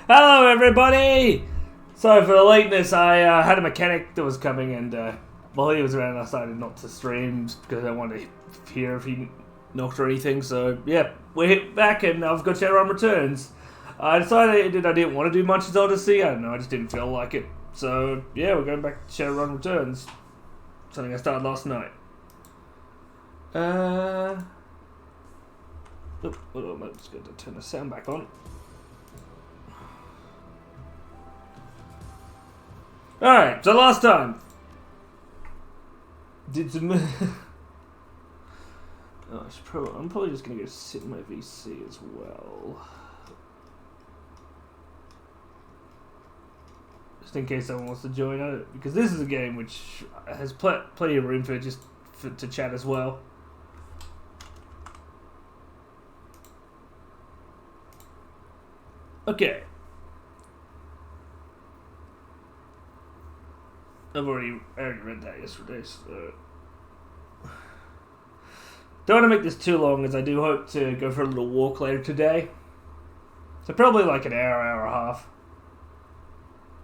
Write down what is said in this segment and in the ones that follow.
Hello, everybody! Sorry for the lateness. I had a mechanic that was coming, and while he was around, I decided not to stream because I wanted to hear if he knocked or anything. So, yeah, we're back, and I've got Shadowrun Returns. I decided I didn't want to do Munch's Odyssey. I don't know, I just didn't feel like it. So, yeah, we're going back to Shadowrun Returns. Something I started last night. I'm just going to turn the sound back on. Alright, so last time did some I'm probably just gonna go sit in my VC as well. Just in case someone wants to join it, because this is a game which has plenty of room to chat as well. Okay. I already read that yesterday, so don't want to make this too long, as I do hope to go for a little walk later today. So probably like an hour, hour and a half.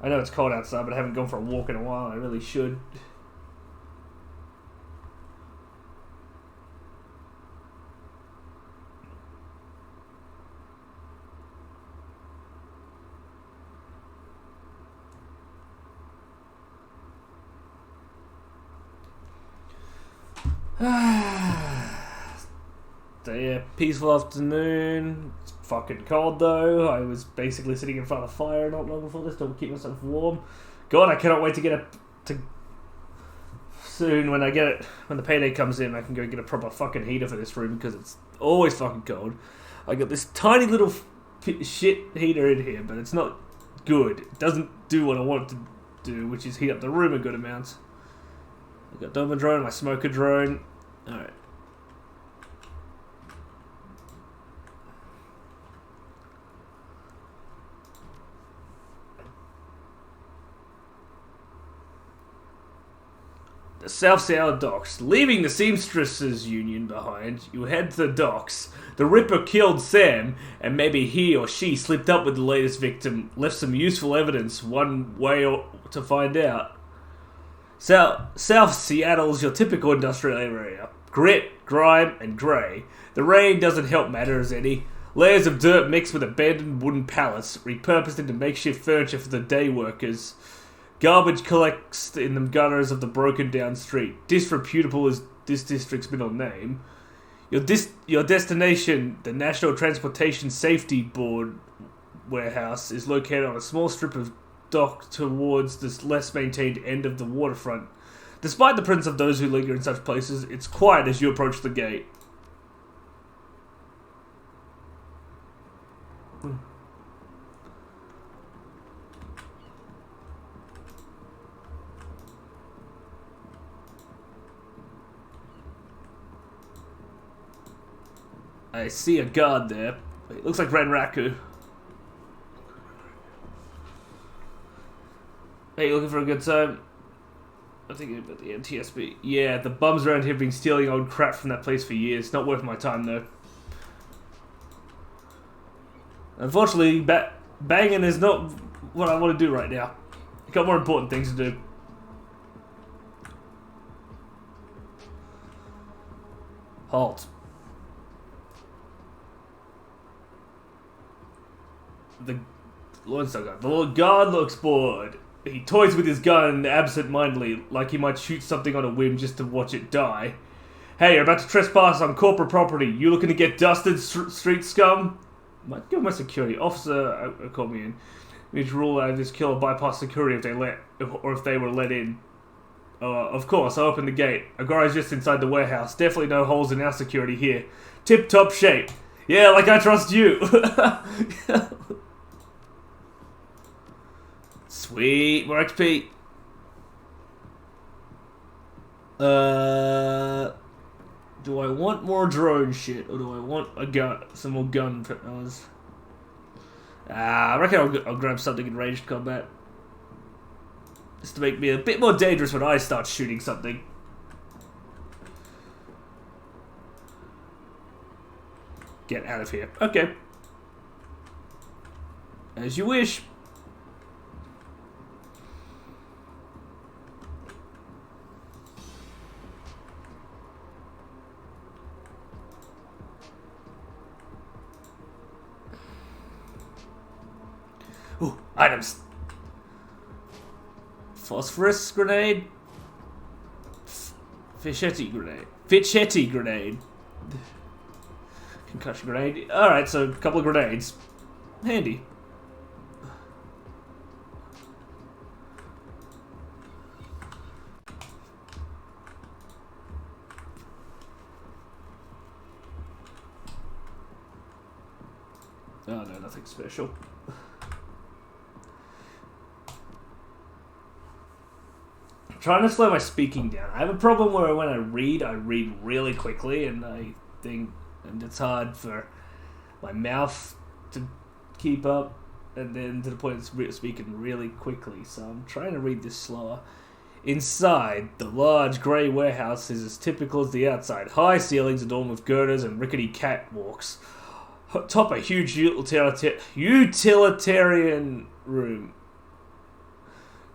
I know it's cold outside, but I haven't gone for a walk in a while. I really should. So yeah, peaceful afternoon. It's fucking cold though. I was basically sitting in front of the fire not long before this to keep myself warm. God, I cannot wait to get to soon when the payday comes in. I can go get a proper fucking heater for this room because it's always fucking cold. I got this tiny little shit heater in here, but it's not good. It doesn't do what I want it to do, which is heat up the room a good amount. I got Domer drone, my smoker drone. Alright. The South Sour docks. Leaving the Seamstresses Union behind, you head to the docks. The Ripper killed Sam, and maybe he or she slipped up with the latest victim, left some useful evidence, one way to find out. South Seattle's your typical industrial area. Grit, grime, and grey. The rain doesn't help matters any. Layers of dirt mixed with abandoned wooden pallets, repurposed into makeshift furniture for the day workers. Garbage collects in the gutters of the broken down street. Disreputable is this district's middle name. Your destination, the National Transportation Safety Board warehouse, is located on a small strip of dock towards this less maintained end of the waterfront. Despite the presence of those who linger in such places, it's quiet as you approach the gate. I see a guard there. It looks like Renraku. Hey, you looking for a good time? I'm thinking about the NTSB. Yeah, the bums around here have been stealing old crap from that place for years. Not worth my time, though. Unfortunately, banging is not what I want to do right now. I've got more important things to do. Halt. The Lord guard looks bored. He toys with his gun absent-mindedly, like he might shoot something on a whim just to watch it die. Hey, you're about to trespass on corporate property. You looking to get dusted, street scum? Might give my security officer called me in. We need to rule out this killer bypass security if they were let in. Of course, I opened the gate. A guy's just inside the warehouse. Definitely no holes in our security here. Tip-top shape. Yeah, like I trust you. Sweet, more XP. Do I want more drone shit, or do I want a gun, some more gun fellas? I reckon I'll grab something in ranged combat. Just to make me a bit more dangerous when I start shooting something. Get out of here. Okay. As you wish. Ooh, items. Phosphorus grenade. Fischetti grenade. Fischetti grenade. Concussion grenade. Alright, so a couple of grenades. Handy. Oh no, nothing special. I'm trying to slow my speaking down. I have a problem where when I read really quickly, and it's hard for my mouth to keep up, and then to the point of speaking really quickly. So I'm trying to read this slower. Inside, the large grey warehouse is as typical as the outside. High ceilings adorned with girders and rickety catwalks. Top a huge utilitarian room.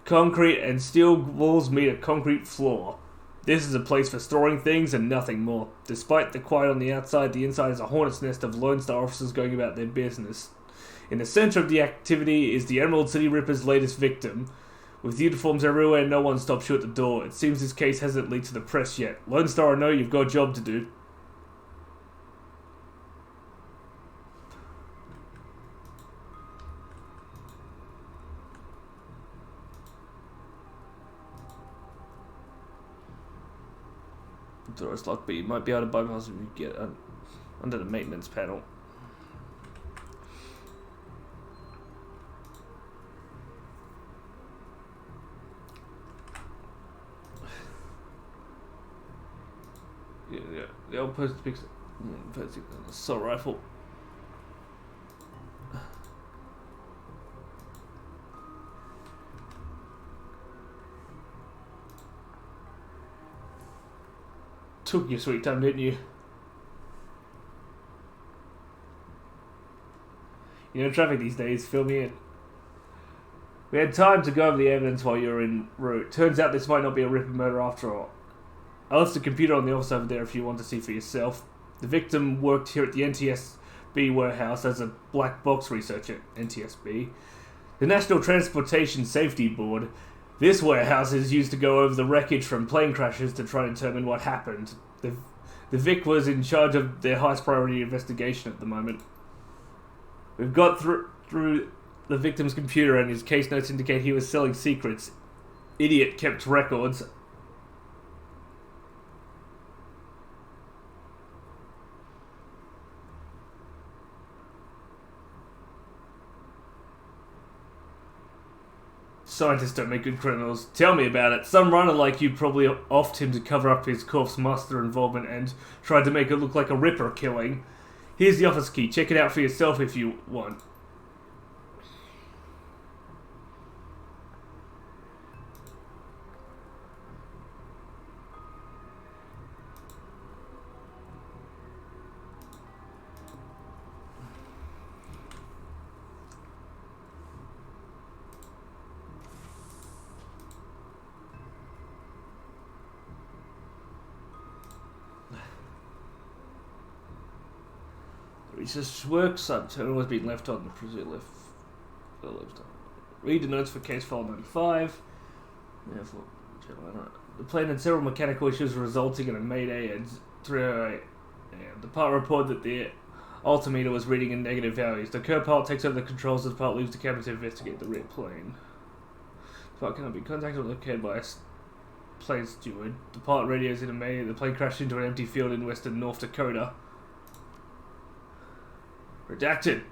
Concrete and steel walls meet a concrete floor. This is a place for storing things and nothing more. Despite the quiet on the outside, the inside is a hornet's nest of Lone Star officers going about their business. In the center of the activity is the Emerald City Ripper's latest victim. With uniforms everywhere, no one stops you at the door. It seems this case hasn't leaked to the press yet. Lone Star, I know you've got a job to do. The door is locked, but you might be able to bypass if you get under the maintenance panel. Yeah, the old person picks assault rifle. Took your sweet time, didn't you? You know, traffic these days, fill me in. We had time to go over the evidence while you were en route. Turns out this might not be a Ripper murder after all. I left the computer on the office over there if you want to see for yourself. The victim worked here at the NTSB warehouse as a black box researcher. NTSB? The National Transportation Safety Board. This warehouse is used to go over the wreckage from plane crashes to try and determine what happened. The Vic was in charge of their highest priority investigation at the moment. We've got through the victim's computer, and his case notes indicate he was selling secrets. Idiot kept records. Scientists don't make good criminals. Tell me about it. Some runner like you probably offed him to cover up his corpse master involvement and tried to make it look like a Ripper killing. Here's the office key. Check it out for yourself if you want. Research work, subterminal has been left on the presumed left. Read the notes for case file 95. Therefore, the plane had several mechanical issues resulting in a mayday at 3:08 a.m. The part reported that the altimeter was reading in negative values. The co-pilot takes over the controls as the pilot leaves the cabin to investigate the rear plane. The pilot cannot be contacted or located by a plane steward. The pilot radios in a mayday. The plane crashed into an empty field in western North Dakota. Redacted.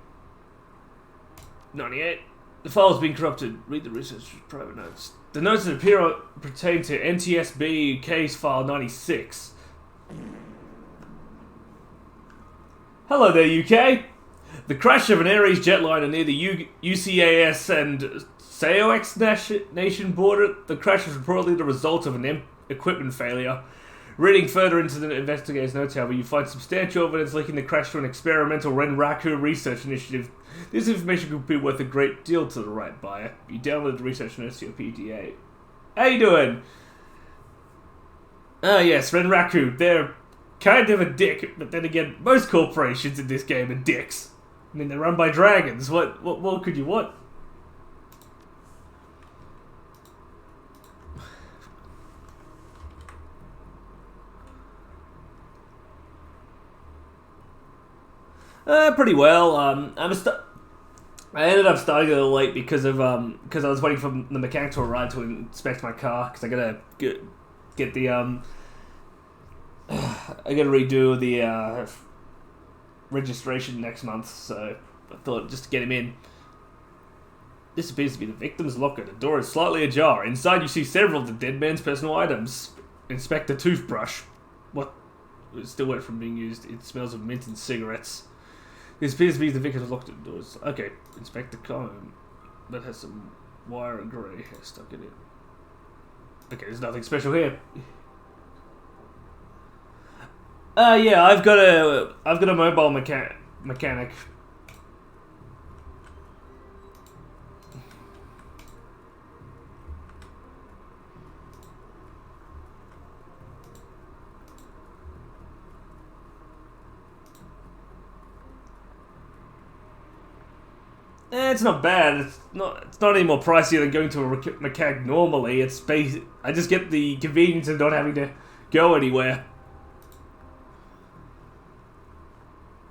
98. The file has been corrupted. Read the research private notes. The notes that appear pertain to NTSB case file 96. Hello there, UK. The crash of an Ares jetliner near the UCAS and SAOX nation border. The crash was reportedly the result of an equipment failure. Reading further into the investigator's notes, however, you find substantial evidence linking the crash to an experimental Renraku research initiative. This information could be worth a great deal to the right buyer. You download the research notes to your PDA. How you doing? Ah, yes, Renraku. They're kind of a dick, but then again, most corporations in this game are dicks. I mean, they're run by dragons. What more could you want? Pretty well. I ended up starting a little late because I was waiting for the mechanic to arrive to inspect my car, because I gotta get the I gotta redo the registration next month, so I thought just to get him in. This appears to be the victim's locker. The door is slightly ajar. Inside you see several of the dead man's personal items. Inspect the toothbrush. What? It's still wet from being used. It smells of mint and cigarettes. This appears to be the victim's locked doors. Okay, inspect the comb. That has some wire and grey hair stuck in it. Okay, there's nothing special here. Yeah, I've got a mobile mechanic. It's not bad. It's not any more pricey than going to a mechanic normally. It's basic. I just get the convenience of not having to go anywhere.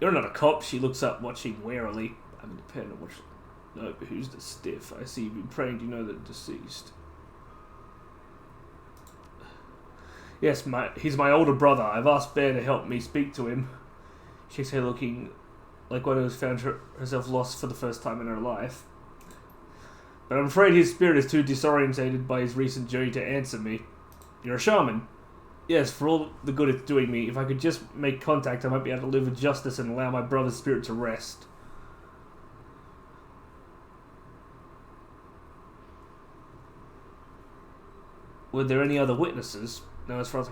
You're not a cop. She looks up, watching warily. I'm independent. No, who's the stiff? I see you've been praying. Do you know the deceased? Yes, he's my older brother. I've asked Bear to help me speak to him. She's here looking like one who has found herself lost for the first time in her life. But I'm afraid his spirit is too disorientated by his recent journey to answer me. You're a shaman. Yes, for all the good it's doing me, if I could just make contact, I might be able to live with justice and allow my brother's spirit to rest. Were there any other witnesses? No, as far as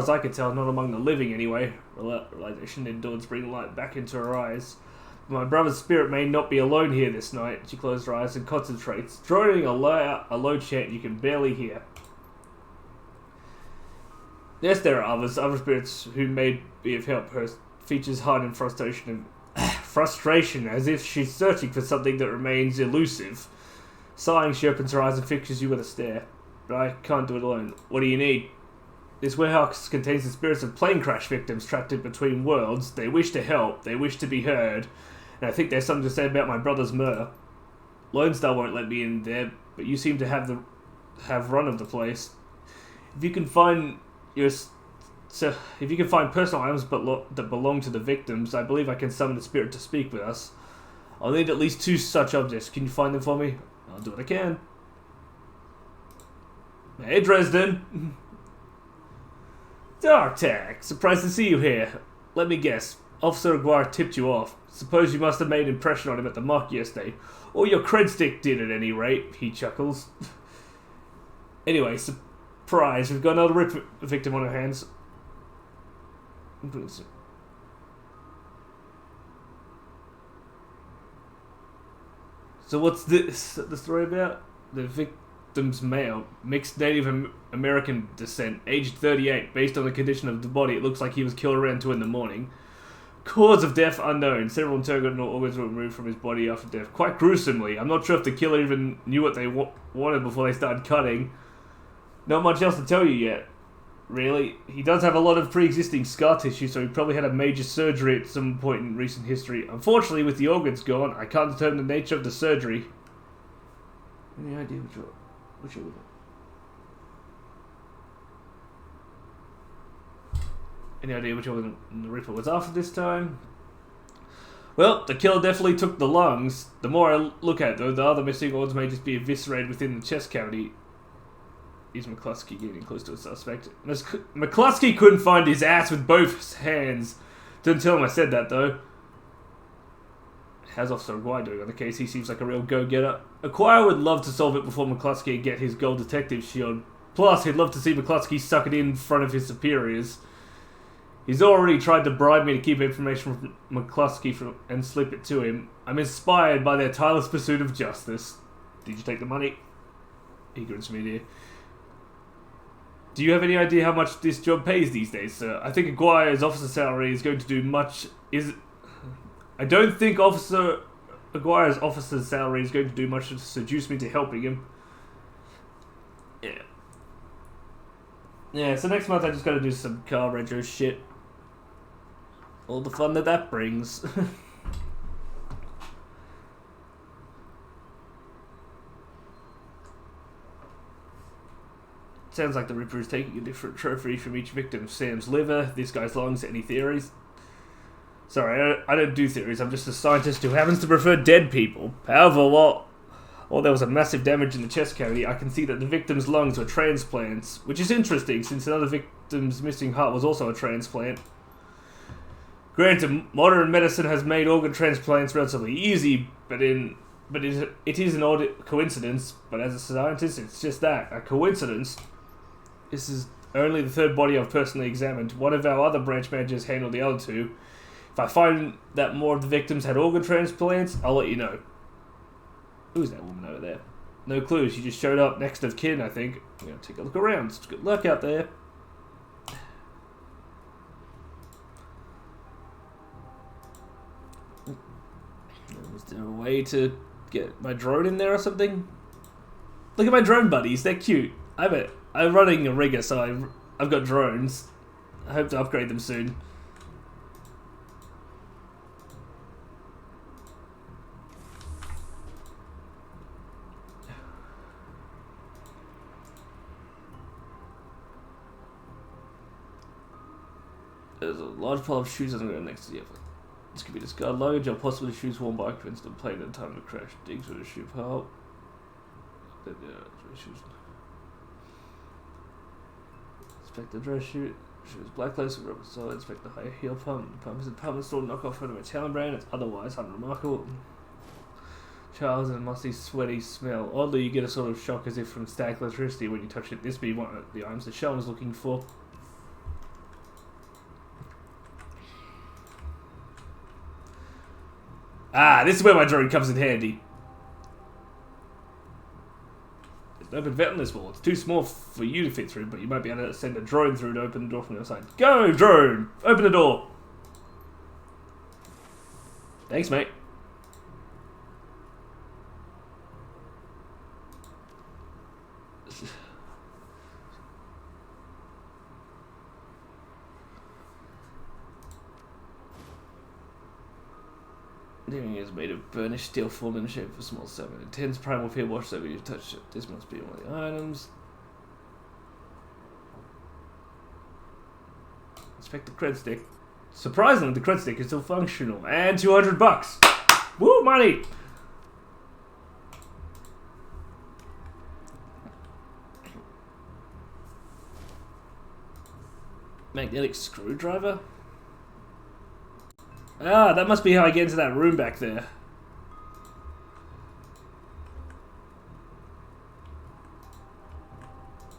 I could tell, not among the living anyway. Realization endured to bring light back into her eyes. My brother's spirit may not be alone here this night. She closed her eyes and concentrates, droning a low chant you can barely hear. Yes, there are other spirits who may be of help. Her features hide in frustration, as if she's searching for something that remains elusive. Sighing, she opens her eyes and fixes you with a stare. But I can't do it alone. What do you need? This warehouse contains the spirits of plane crash victims trapped in between worlds. They wish to help. They wish to be heard. And I think there's something to say about my brother's murder. Lone Star won't let me in there, but you seem to have run of the place. If you can find personal items that belong to the victims, I believe I can summon the spirit to speak with us. I'll need at least 2 such objects. Can you find them for me? I'll do what I can. Hey, Dresden. DarkTech, surprised to see you here. Let me guess. Officer Aguirre tipped you off. Suppose you must have made an impression on him at the mock yesterday. Or your cred stick did at any rate, he chuckles. Anyway, surprise, we've got another rip victim on our hands. So what's the story about? The victim's male, mixed Native American descent, aged 38. Based on the condition of the body, it looks like he was killed around 2 in the morning. Cause of death unknown. Several internal organs were removed from his body after death. Quite gruesomely. I'm not sure if the killer even knew what they wanted before they started cutting. Not much else to tell you yet. Really. He does have a lot of pre-existing scar tissue, so he probably had a major surgery at some point in recent history. Unfortunately, with the organs gone, I can't determine the nature of the surgery. Any idea what you're looking at? Any idea which organ the Reaper was after this time? Well, the killer definitely took the lungs. The more I look at it, though, the other missing organs may just be eviscerated within the chest cavity. Is McCluskey getting close to a suspect? McCluskey couldn't find his ass with both hands. Didn't tell him I said that, though. How's Officer Aguirre doing on the case? He seems like a real go-getter. Aguirre would love to solve it before McCluskey and get his gold detective shield. Plus, he'd love to see McCluskey suck it in front of his superiors. He's already tried to bribe me to keep information from McCluskey and slip it to him. I'm inspired by their tireless pursuit of justice. Did you take the money? He grins to me, dear. Do you have any idea how much this job pays these days, sir? I think Aguirre's officer salary is going to do much... I don't think Aguirre's officer's salary is going to do much to seduce me to helping him. Yeah. Yeah, so next month I just gotta do some car retro shit. All the fun that brings. Sounds like the Ripper is taking a different trophy from each victim. Sam's liver, this guy's lungs. Any theories? Sorry, I don't do theories. I'm just a scientist who happens to prefer dead people. However, while there was a massive damage in the chest cavity, I can see that the victim's lungs were transplants, which is interesting since another victim's missing heart was also a transplant. Granted, modern medicine has made organ transplants relatively easy, but it is an odd coincidence. But as a scientist, it's just that, a coincidence. This is only the third body I've personally examined. One of our other branch managers handled the other two. If I find that more of the victims had organ transplants, I'll let you know. Who's that woman over there? No clue, she just showed up next of kin, I think. I'm gonna take a look around. Good luck out there. Is there a way to get my drone in there or something? Look at my drone buddies, they're cute. I'm running a rigger, so I've got drones. I hope to upgrade them soon. There's a large pile of shoes on the ground next to the other. This could be discarded luggage or possibly shoes worn by occupants to plane at the time of the crash. Digs with a shoe pile. Inspect the dress shoe. Shoes black lace with rubber sole. Inspect the high heel pump. The pump is a department store knockoff from a Italian brand. It's otherwise unremarkable. Charles and a musty, sweaty smell. Oddly, you get a sort of shock as if from static electricity when you touch it. This be one of the items that Sean was looking for. Ah, this is where my drone comes in handy. There's an open vent on this wall. It's too small for you to fit through, but you might be able to send a drone through to open the door from the outside. Go, drone! Open the door! Thanks, mate. Living is made of burnished steel formed in the shape of a small salmon. Intense primal fear washes over you touch it. This must be one of the items. Inspect the cred stick. Surprisingly, the cred stick is still functional. And $200. Woo, money! Magnetic screwdriver? Ah, that must be how I get into that room back there.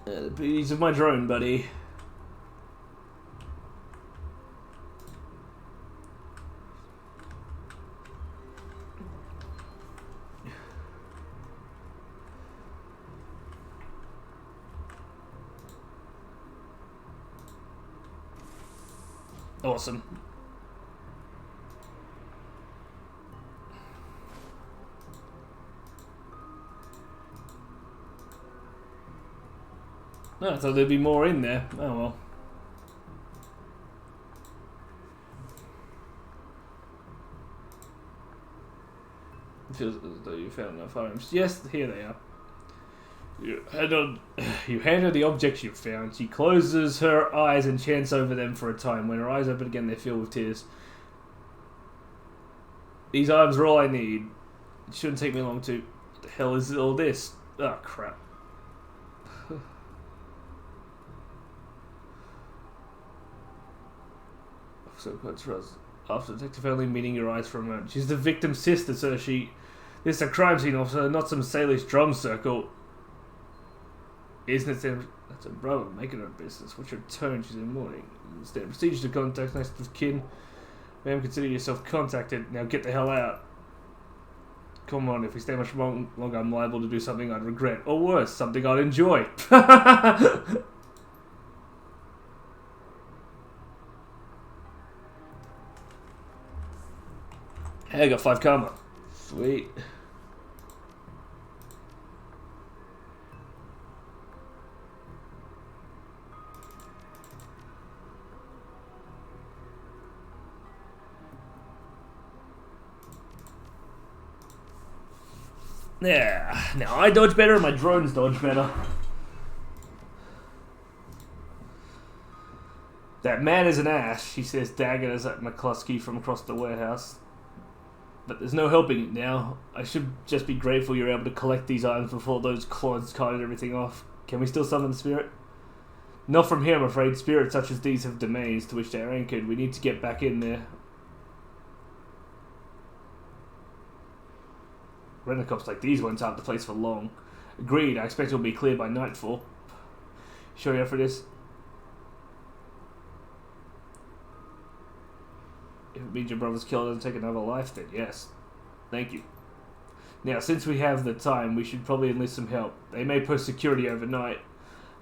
The beauties of my drone, buddy. Awesome. No, I thought there'd be more in there. Oh well. It feels as though you found enough items. Yes, here they are. You hand her the objects you found. She closes her eyes and chants over them for a time. When her eyes open again, they fill with tears. These items are all I need. It shouldn't take me long to... What the hell is all this? Oh, crap. So quite trust. After detective only meeting your eyes for a moment. She's the victim's sister, so this is a crime scene officer, not some sailor's drum circle. Isn't it That's her brother making her business. What's your tone? She's in mourning. Instead, procedure to contact next of kin. Ma'am, consider yourself contacted. Now get the hell out. Come on, if we stay much longer, I'm liable to do something I'd regret. Or worse, something I'd enjoy. Hey, I got 5 karma. Sweet. Yeah. Now I dodge better and my drones dodge better. That man is an ass, she says, daggers at McCluskey from across the warehouse. But there's no helping it now. I should just be grateful you're able to collect these items before those clods carted everything off. Can we still summon the spirit? Not from here, I'm afraid. Spirits such as these have domains to which they are anchored. We need to get back in there. Rent-a-cops like these won't have the place for long. Agreed, I expect it'll be cleared by nightfall. Sure you're up for this? If it means your brother's killer doesn't take another life, then yes. Thank you. Now, since we have the time, we should probably enlist some help. They may post security overnight.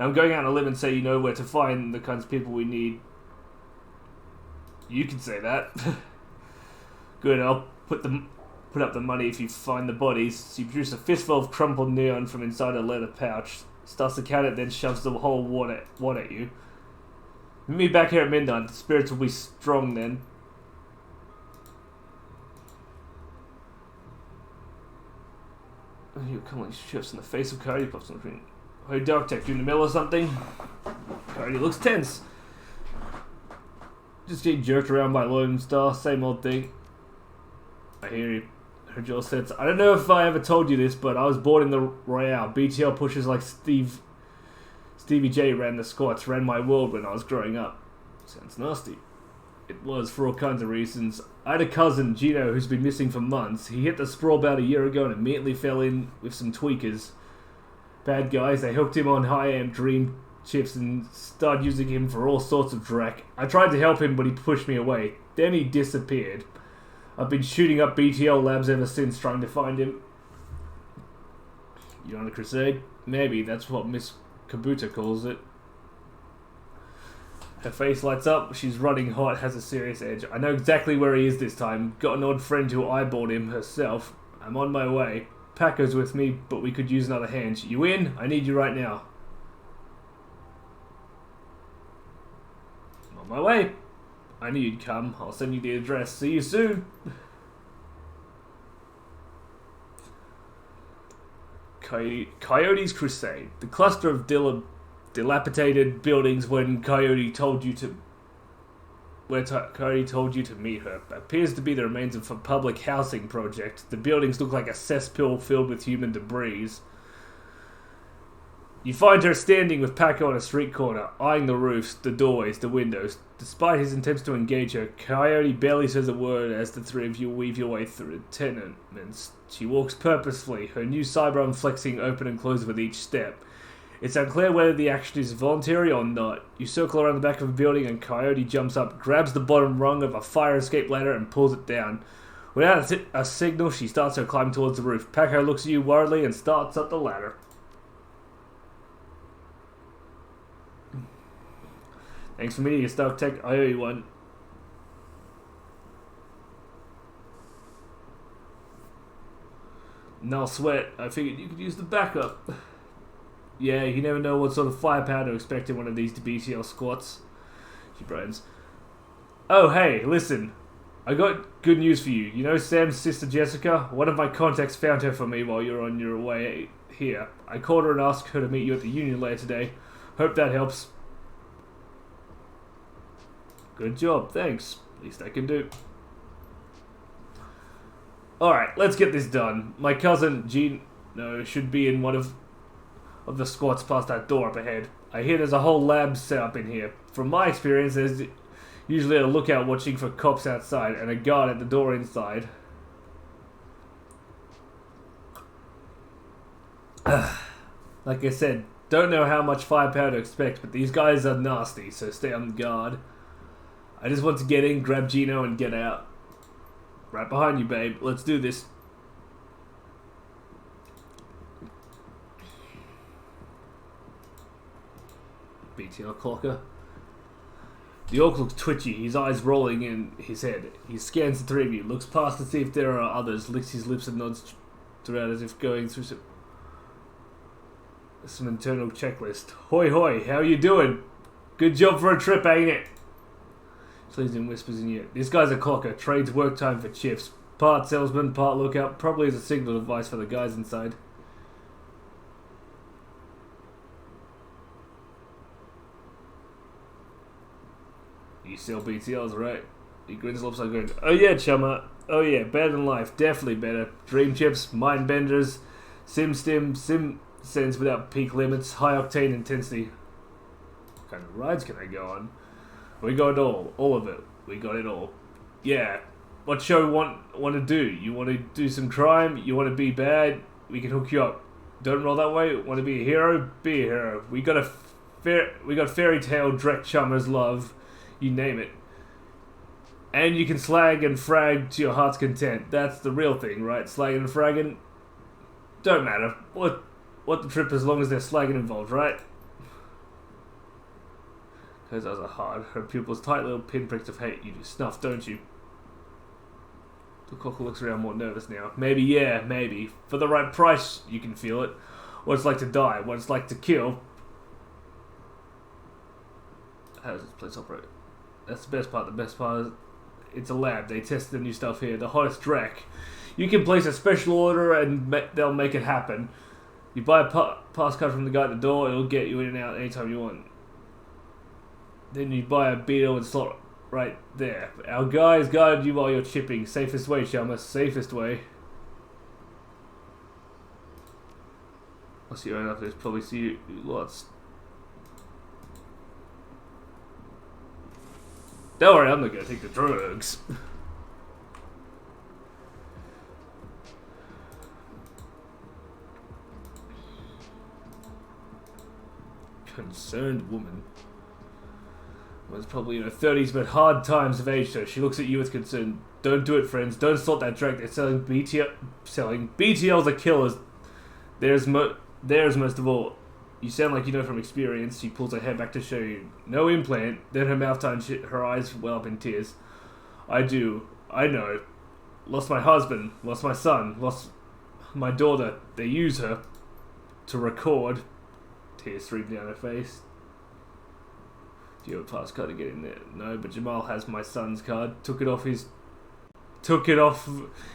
I'm going out on a limb and say you know where to find the kinds of people we need. You can say that. Good, I'll put up the money if you find the bodies. So you produce a fistful of crumpled neon from inside a leather pouch. Starts to count it, then shoves the whole wad at you. Meet me back here at midnight. The spirits will be strong then. You're calling shifts in the face of Coyote pops on the screen. Hey, DarkTech, you in the middle of something? Coyote looks tense. Just getting jerked around by Lone Star, same old thing. I hear you. Her jaw sets. I don't know if I ever told you this, but I was born in the Royale. BTL pushers like Stevie J ran the squats, ran my world when I was growing up. Sounds nasty. It was, for all kinds of reasons. I had a cousin, Gino, who's been missing for months. He hit the sprawl about a year ago and immediately fell in with some tweakers. Bad guys, they hooked him on high-amp dream chips and started using him for all sorts of dreck. I tried to help him, but he pushed me away. Then he disappeared. I've been shooting up BTL labs ever since, trying to find him. You on a crusade? Maybe, that's what Miss Kabuta calls it. Her face lights up, she's running hot, has a serious edge. I know exactly where he is this time. Got an odd friend who eyeballed him herself. I'm on my way. Paco's with me, but we could use another hand. You in? I need you right now. I'm on my way. I knew you'd come. I'll send you the address. See you soon. Coyote's Crusade. The cluster of dilapidated buildings when Coyote told you to meet her appears to be the remains of a public housing project. The buildings look like a cesspool filled with human debris. You find her standing with Paco on a street corner, eyeing the roofs, the doorways, the windows. Despite his attempts to engage her, Coyote barely says a word as the three of you weave your way through the tenements. She walks purposefully, her new Cybrog flexing open and closed with each step. It's unclear whether the action is voluntary or not. You circle around the back of a building and Coyote jumps up, grabs the bottom rung of a fire escape ladder and pulls it down. Without a signal, she starts her climb towards the roof. Paco looks at you worriedly and starts up the ladder. Thanks for meeting us, DarkTech. I owe you one. No sweat. I figured you could use the backup. Yeah, you never know what sort of firepower to expect in one of these BTL squats. She brightens. Oh, hey, listen. I got good news for you. You know Sam's sister Jessica? One of my contacts found her for me while you were on your way here. I called her and asked her to meet you at the Union later today. Hope that helps. Good job, thanks. Least I can do. Alright, let's get this done. My cousin, Gino, should be in one of the squats past that door up ahead. I hear there's a whole lab set up in here. From my experience, there's usually a lookout watching for cops outside and a guard at the door inside. Like I said, Don't know how much firepower to expect, but these guys are nasty, so stay on guard. I just want to get in, grab Gino, and get out. Right behind you, babe. Let's do this. BTL clocker. The orc looks twitchy, his eyes rolling in his head. He scans the three of you, looks past to see if there are others, licks his lips and nods throughout as if going through some internal checklist. Hoi hoi, how you doing? Good job for a trip, ain't it? Sleeves and whispers in your ear. This guy's a clocker, trades work time for chips. Part salesman, part lookout, probably as a signal device for the guys inside. You sell BTLs, right? He grins lips like going, oh yeah, chumma. Oh yeah, better than life. Definitely better. Dream chips, mind benders, sim sense without peak limits, high octane intensity. What kind of rides can I go on? We got it all of it. We got it all. Yeah. What show want to do? You want to do some crime? You want to be bad? We can hook you up. Don't roll that way. Want to be a hero? Be a hero. We got fairy tale, Drek chummers love. You name it. And you can slag and frag to your heart's content. That's the real thing, right? Slagging and fragging. Don't matter. What the trip as long as there's slagging involved, right? Those eyes are hard. Her pupils tight little pinpricks of hate. You do snuff, don't you? The cocker looks around more nervous now. Maybe, yeah, maybe. For the right price, you can feel it. What it's like to die. What it's like to kill. How does this place operate? That's the best part. The best part is it's a lab. They test the new stuff here. The hottest Drek. You can place a special order and they'll make it happen. You buy a pass card from the guy at the door. It'll get you in and out anytime you want. Then you buy a beetle and slot right there. Our guys guide you while you're chipping. Safest way, chumma. Safest way. I'll see you right after this. Probably see you lots. Don't worry, I'm not gonna take the drugs. Concerned woman. Was probably in her 30s, but hard times have aged her. She looks at you with concern. Don't do it, friends. Don't salt that Drek. They're selling BTLs are killers. There's most of all. You sound like you know from experience. She pulls her head back to show you. No implant. Then her mouth turns, her eyes well up in tears. I do. I know. Lost my husband. Lost my son. Lost my daughter. They use her to record. Tears stream down her face. Do you have a pass card to get in there? No, but Jamal has my son's card. Took it off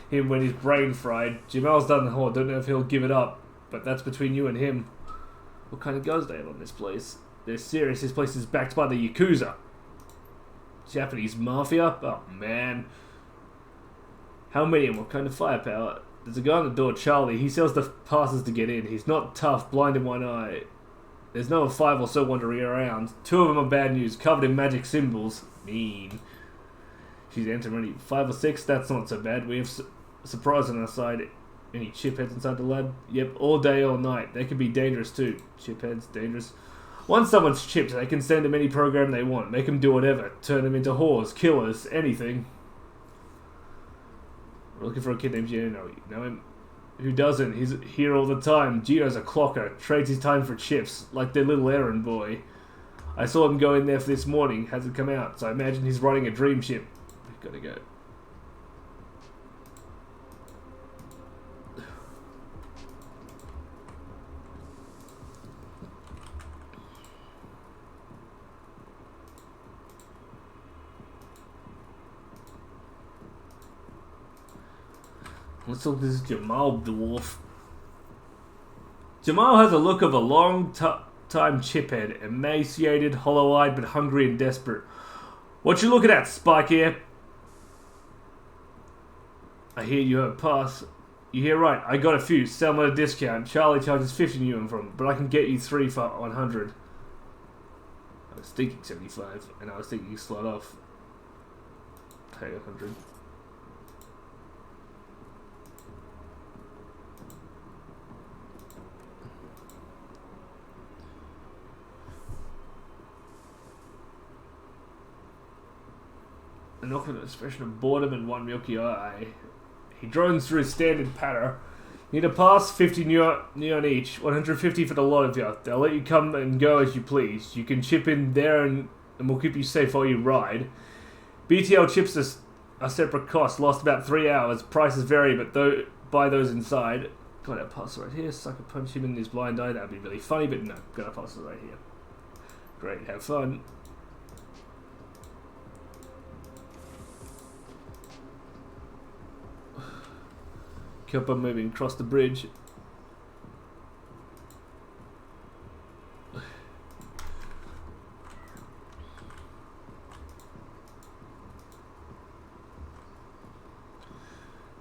him when his brain fried. Jamal's done the whole. Don't know if he'll give it up, but that's between you and him. What kind of guns they have on this place? They're serious. This place is backed by the Yakuza. Japanese mafia? Oh man. How many and what kind of firepower? There's a guy on the door, Charlie. He sells the passes to get in. He's not tough, blind in one eye. There's no 5 or so wandering around. 2 of them are bad news, covered in magic symbols. Mean. She's entering 5 or 6, that's not so bad. We have surprise on our side. Any chipheads inside the lab? Yep, all day, all night. They can be dangerous too. Chipheads, dangerous. Once someone's chipped, they can send them any program they want. Make them do whatever. Turn them into whores, killers, anything. We're looking for a kid named Gino. You know him? Who doesn't? He's here all the time. Gino's a clocker. Trades his time for chips, like their little errand boy. I saw him go in there for this morning. Hasn't come out, so I imagine he's running a dream ship. We've got to go. Let's look at this Jamal dwarf. Jamal has a look of a long-time chiphead, emaciated, hollow-eyed, but hungry and desperate. What you looking at, Spike here? I hear you have a pass. You hear right. I got a few. Sell them at a discount. Charlie charges 50 new and from, but I can get you 3 for 100. I was thinking 75, and I was thinking you slot off. Pay 100. an awkward expression of boredom and one milky eye. He drones through his standard patter. Need to pass 50 neon each, 150 for the lot of you. They'll let you come and go as you please. You can chip in there and we'll keep you safe while you ride. BTL chips are separate costs, lost about 3 hours. Prices vary, but buy those inside. Got our pass right here. Sucker punch him in his blind eye. That'd be really funny, but no. Got our pass right here. Great, have fun. Keep on moving across the bridge.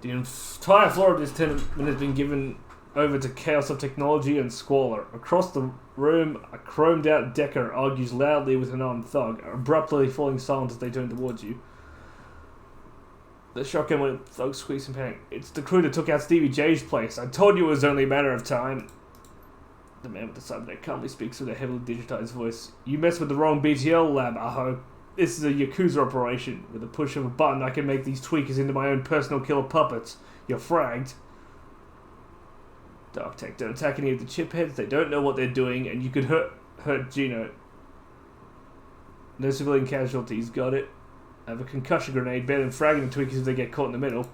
The entire floor of this tenement has been given over to chaos of technology and squalor. Across the room, a chromed out Decker argues loudly with an armed thug, abruptly falling silent as they turn towards you. The shotgun went thug squeaks and panic. It's the crew that took out Stevie J's place. I told you it was only a matter of time. The man with the cybernetic calmly speaks with a heavily digitized voice. You messed with the wrong BTL lab, Aho. This is a Yakuza operation. With a push of a button, I can make these tweakers into my own personal killer puppets. You're fragged. DarkTech don't attack any of the chip heads. They don't know what they're doing, and you could hurt Gino. No civilian casualties. Got it. I have a concussion grenade. Better than fragging the tweakers if they get caught in the middle.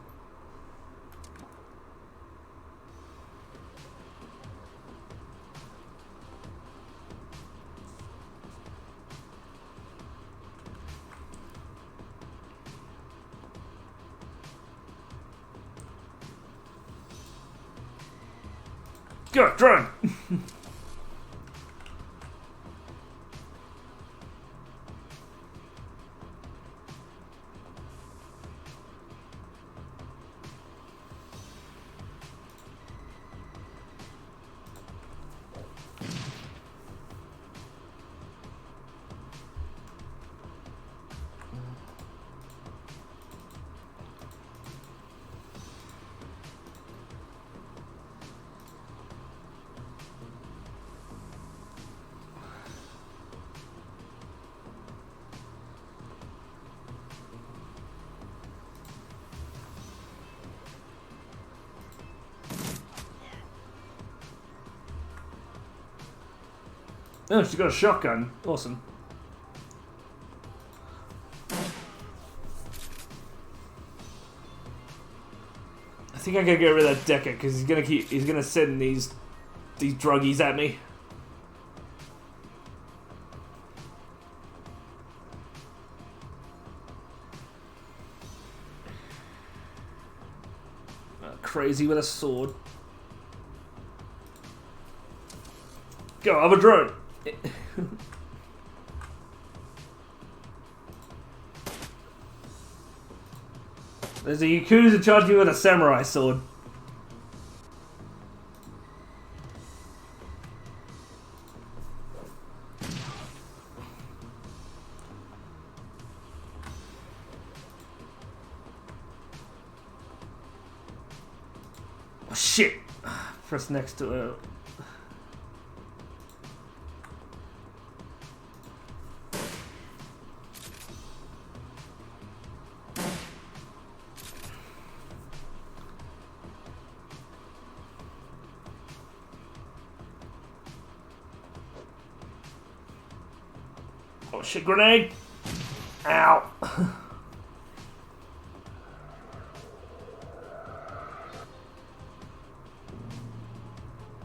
Go, drone! Oh, she's got a shotgun. Awesome. I think I gotta get rid of that Decker because he's gonna send these druggies at me. Crazy with a sword. Go, I'm a drone. There's a Yakuza charging me with a samurai sword. Oh shit! Press next to her. Oh shit, grenade! Ow!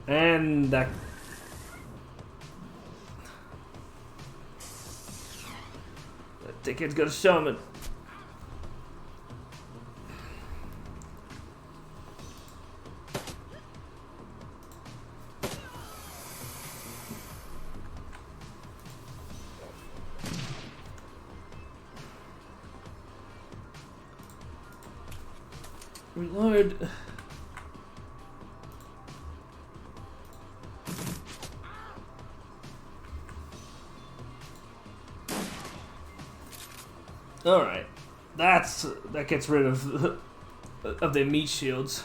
And that... That dickhead's got a shaman. Reload. All right, that gets rid of their meat shields.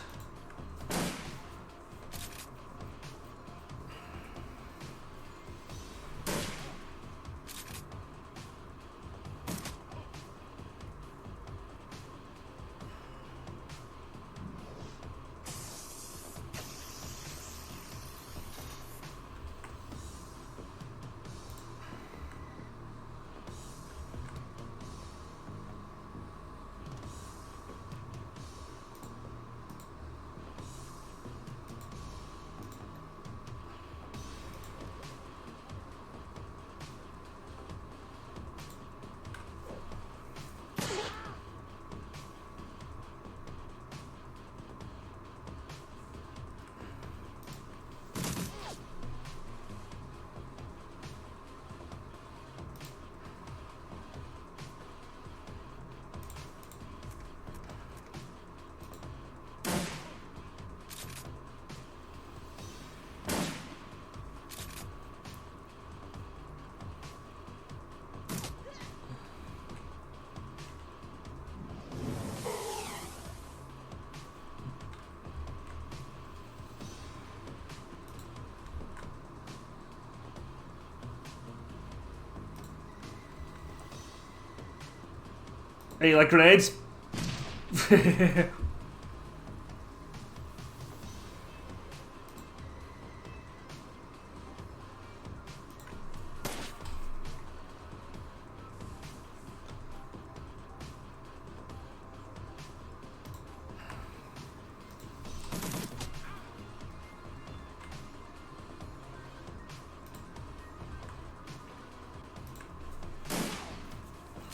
Hey, you like grenades?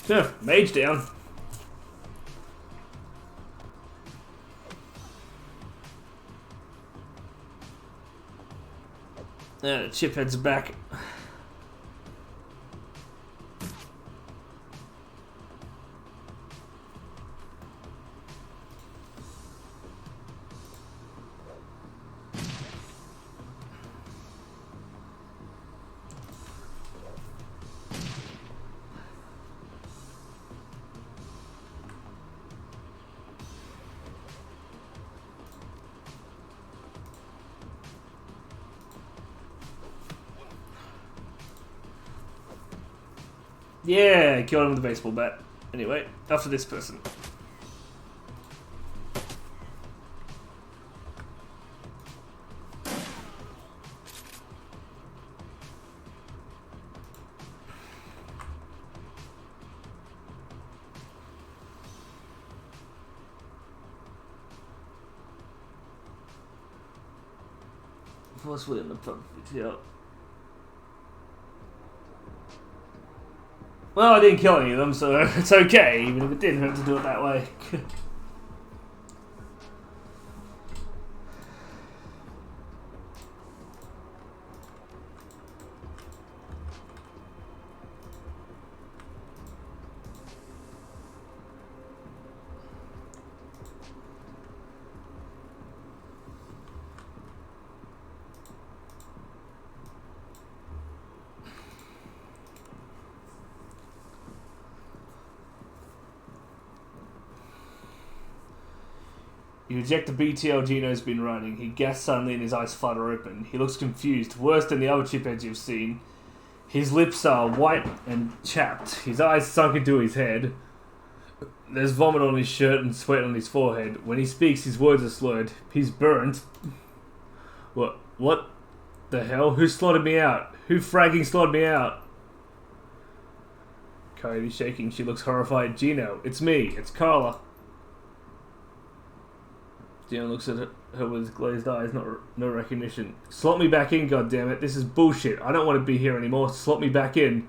Yeah, mage down. The chiphead's back. Yeah, killed him with a baseball bat. Anyway, after this person. Forcefully in the pub. Yeah. Well, I didn't kill any of them, so it's okay, even if it didn't hurt to do it that way. You eject the BTL Gino's been running. He gasps suddenly and his eyes flutter open. He looks confused, worse than the other chipheads you've seen. His lips are white and chapped. His eyes sunk into his head. There's vomit on his shirt and sweat on his forehead. When he speaks, his words are slurred. He's burnt. What the hell? Who slaughtered me out? Who fragging slaughtered me out? Coyote's shaking. She looks horrified. Gino, it's me. It's Carla. Gino looks at her with glazed eyes, no recognition. Slot me back in, goddammit. This is bullshit. I don't want to be here anymore. Slot me back in.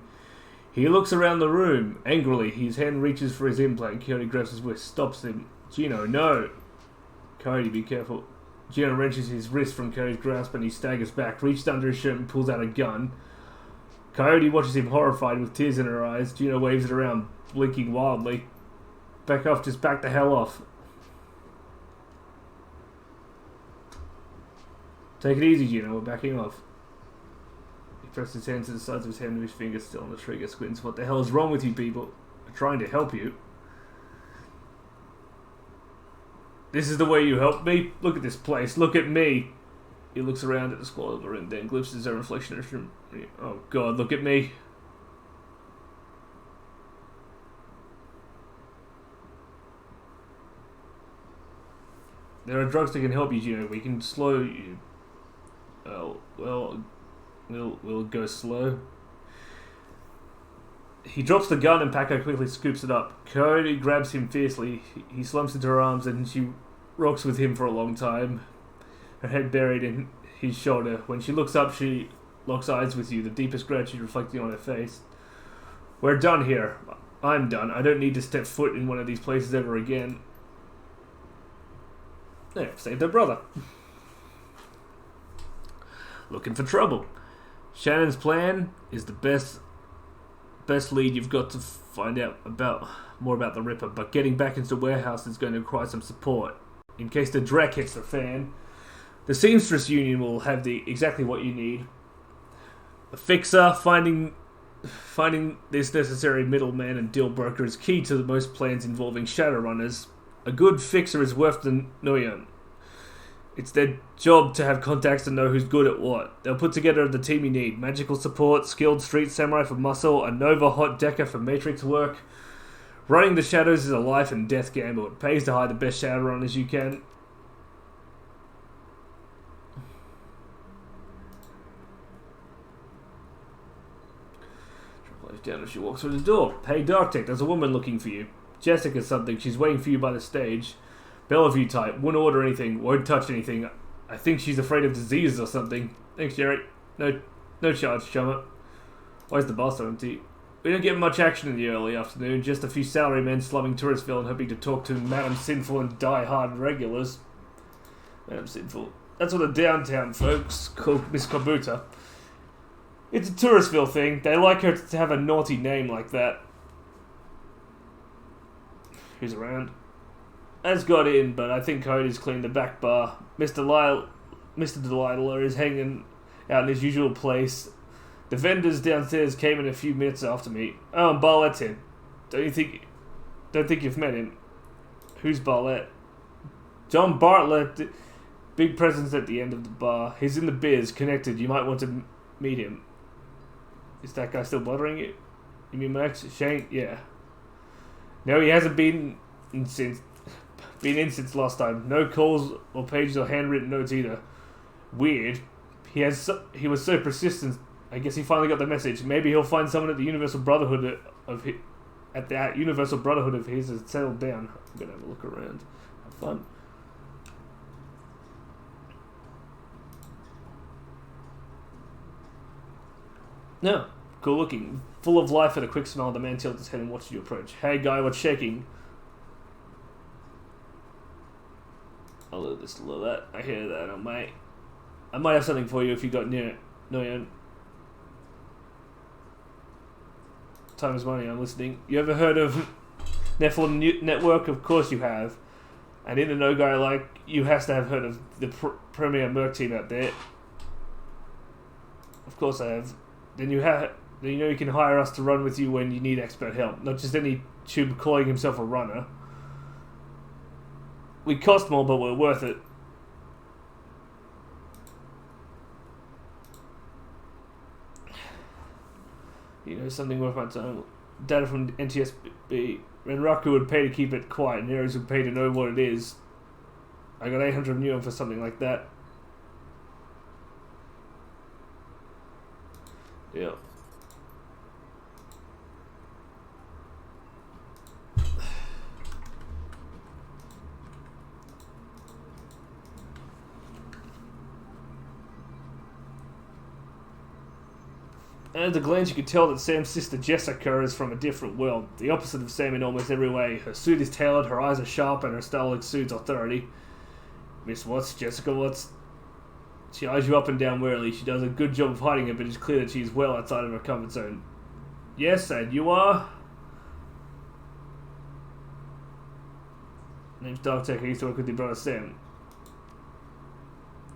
He looks around the room. Angrily, his hand reaches for his implant. Coyote grabs his wrist, stops him. Gino, no. Coyote, be careful. Gino wrenches his wrist from Coyote's grasp and he staggers back, reaches under his shirt and pulls out a gun. Coyote watches him horrified with tears in her eyes. Gino waves it around, blinking wildly. Back off, just back the hell off. Take it easy, Gino. We're backing off. He presses his hand to the sides of his hand with his fingers still on the trigger. Squints. What the hell is wrong with you people? I'm trying to help you. This is the way you help me? Look at this place. Look at me. He looks around at the squalor of the room, then glimpses a reflection of him. Oh god, look at me. There are drugs that can help you, Gino. We can slow you. Oh, well, we'll go slow. He drops the gun and Paco quickly scoops it up. Coyote grabs him fiercely. He slumps into her arms and she rocks with him for a long time. Her head buried in his shoulder. When she looks up, she locks eyes with you, the deepest gratitude reflecting on her face. We're done here. I'm done. I don't need to step foot in one of these places ever again. They saved their brother. Looking for trouble. Shannon's plan is the best lead you've got to find out more about the Ripper, but getting back into the warehouse is going to require some support. In case the Drek hits the fan, the Seamstress Union will have exactly what you need. A fixer, finding this necessary middleman and deal broker is key to most plans involving Shadowrunners. A good fixer is worth the million. It's their job to have contacts and know who's good at what. They'll put together the team you need. Magical support, skilled street samurai for muscle, a Nova hot decker for matrix work, Running the shadows is a life and death gamble. It pays to hide the best Shadowrunners you can. Down as she walks through the door. Hey DarkTech, there's a woman looking for you. Jessica something, she's waiting for you by the stage. Bellevue type, wouldn't order anything, won't touch anything. I think she's afraid of diseases or something. Thanks, Jerry. No charge, chummer. Why is the bar so empty? We don't get much action in the early afternoon, just a few salarymen slumming Touristville and hoping to talk to Madam Sinful and die-hard regulars. Madam Sinful. That's what the downtown folks call Miss Kabuta. It's a Touristville thing. They like her to have a naughty name like that. Who's around? Has got in, but I think Cody's cleaned the back bar. Mr. Delilah is hanging out in his usual place. The vendors downstairs came in a few minutes after me. Oh, and Bartlett's in. Don't think you've met him. Who's Bartlett? John Bartlett. Big presence at the end of the bar. He's in the biz, connected. You might want to meet him. Is that guy still bothering you? You mean Max? Shane? Yeah. No, he hasn't been in since last time. No calls or pages or handwritten notes either. Weird. He was so persistent. I guess he finally got the message. Maybe he'll find someone at the Universal Brotherhood of his has settled down. I'm gonna have a look around. Have fun. No. Cool looking. Full of life and a quick smile, the man tilted his head and watched you approach. Hey guy, what's shaking? I'll load this, load that. I hear that, I might have something for you if you got near it. No, you don't. Time is money, I'm listening. You ever heard of Nephilim Network? Of course you have. And in the no guy like you has to have heard of the premier Merc team out there. Of course I have. Then you know you can hire us to run with you when you need expert help. Not just any tube calling himself a runner. We cost more, but we're worth it. You know something worth my time. Data from NTSB. Renraku would pay to keep it quiet, and Neros would pay to know what it is. I got 800 new for something like that. Yeah. At a glance, you could tell that Sam's sister Jessica is from a different world, the opposite of Sam in almost every way. Her suit is tailored, her eyes are sharp, and her style exudes authority. Miss Watts, Jessica Watts. She eyes you up and down warily. She does a good job of hiding it, but it's clear that she is well outside of her comfort zone. Yes, and you are? Name's DarkTech. I used to work with your brother Sam.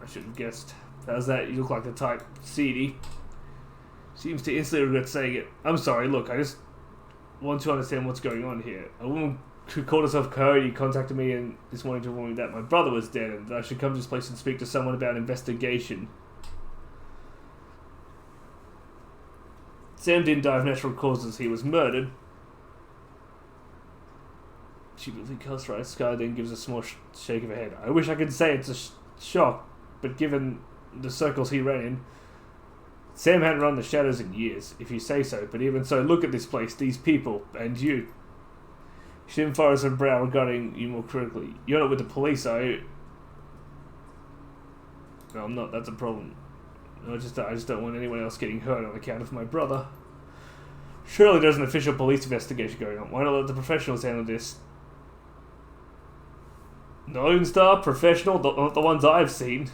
I should have guessed. How's that? You look like the type. Seedy. Seems to instantly regret saying it. I'm sorry, look, I just want to understand what's going on here. A woman who called herself Coyote contacted me and this morning to inform me that my brother was dead and that I should come to this place and speak to someone about an investigation. Sam didn't die of natural causes, he was murdered. She briefly casts her eyes sky, then gives a small shake of her head. I wish I could say it's a shock, but given the circles he ran in, Sam hadn't run the shadows in years, if you say so, but even so, look at this place, these people, and you. She didn't furrow her brow regarding you more critically. You're not with the police, are you? No, I'm not, that's a problem. I just don't want anyone else getting hurt on account of my brother. Surely there's an official police investigation going on. Why not let the professionals handle this? Lone Star? Professional? Not the ones I've seen.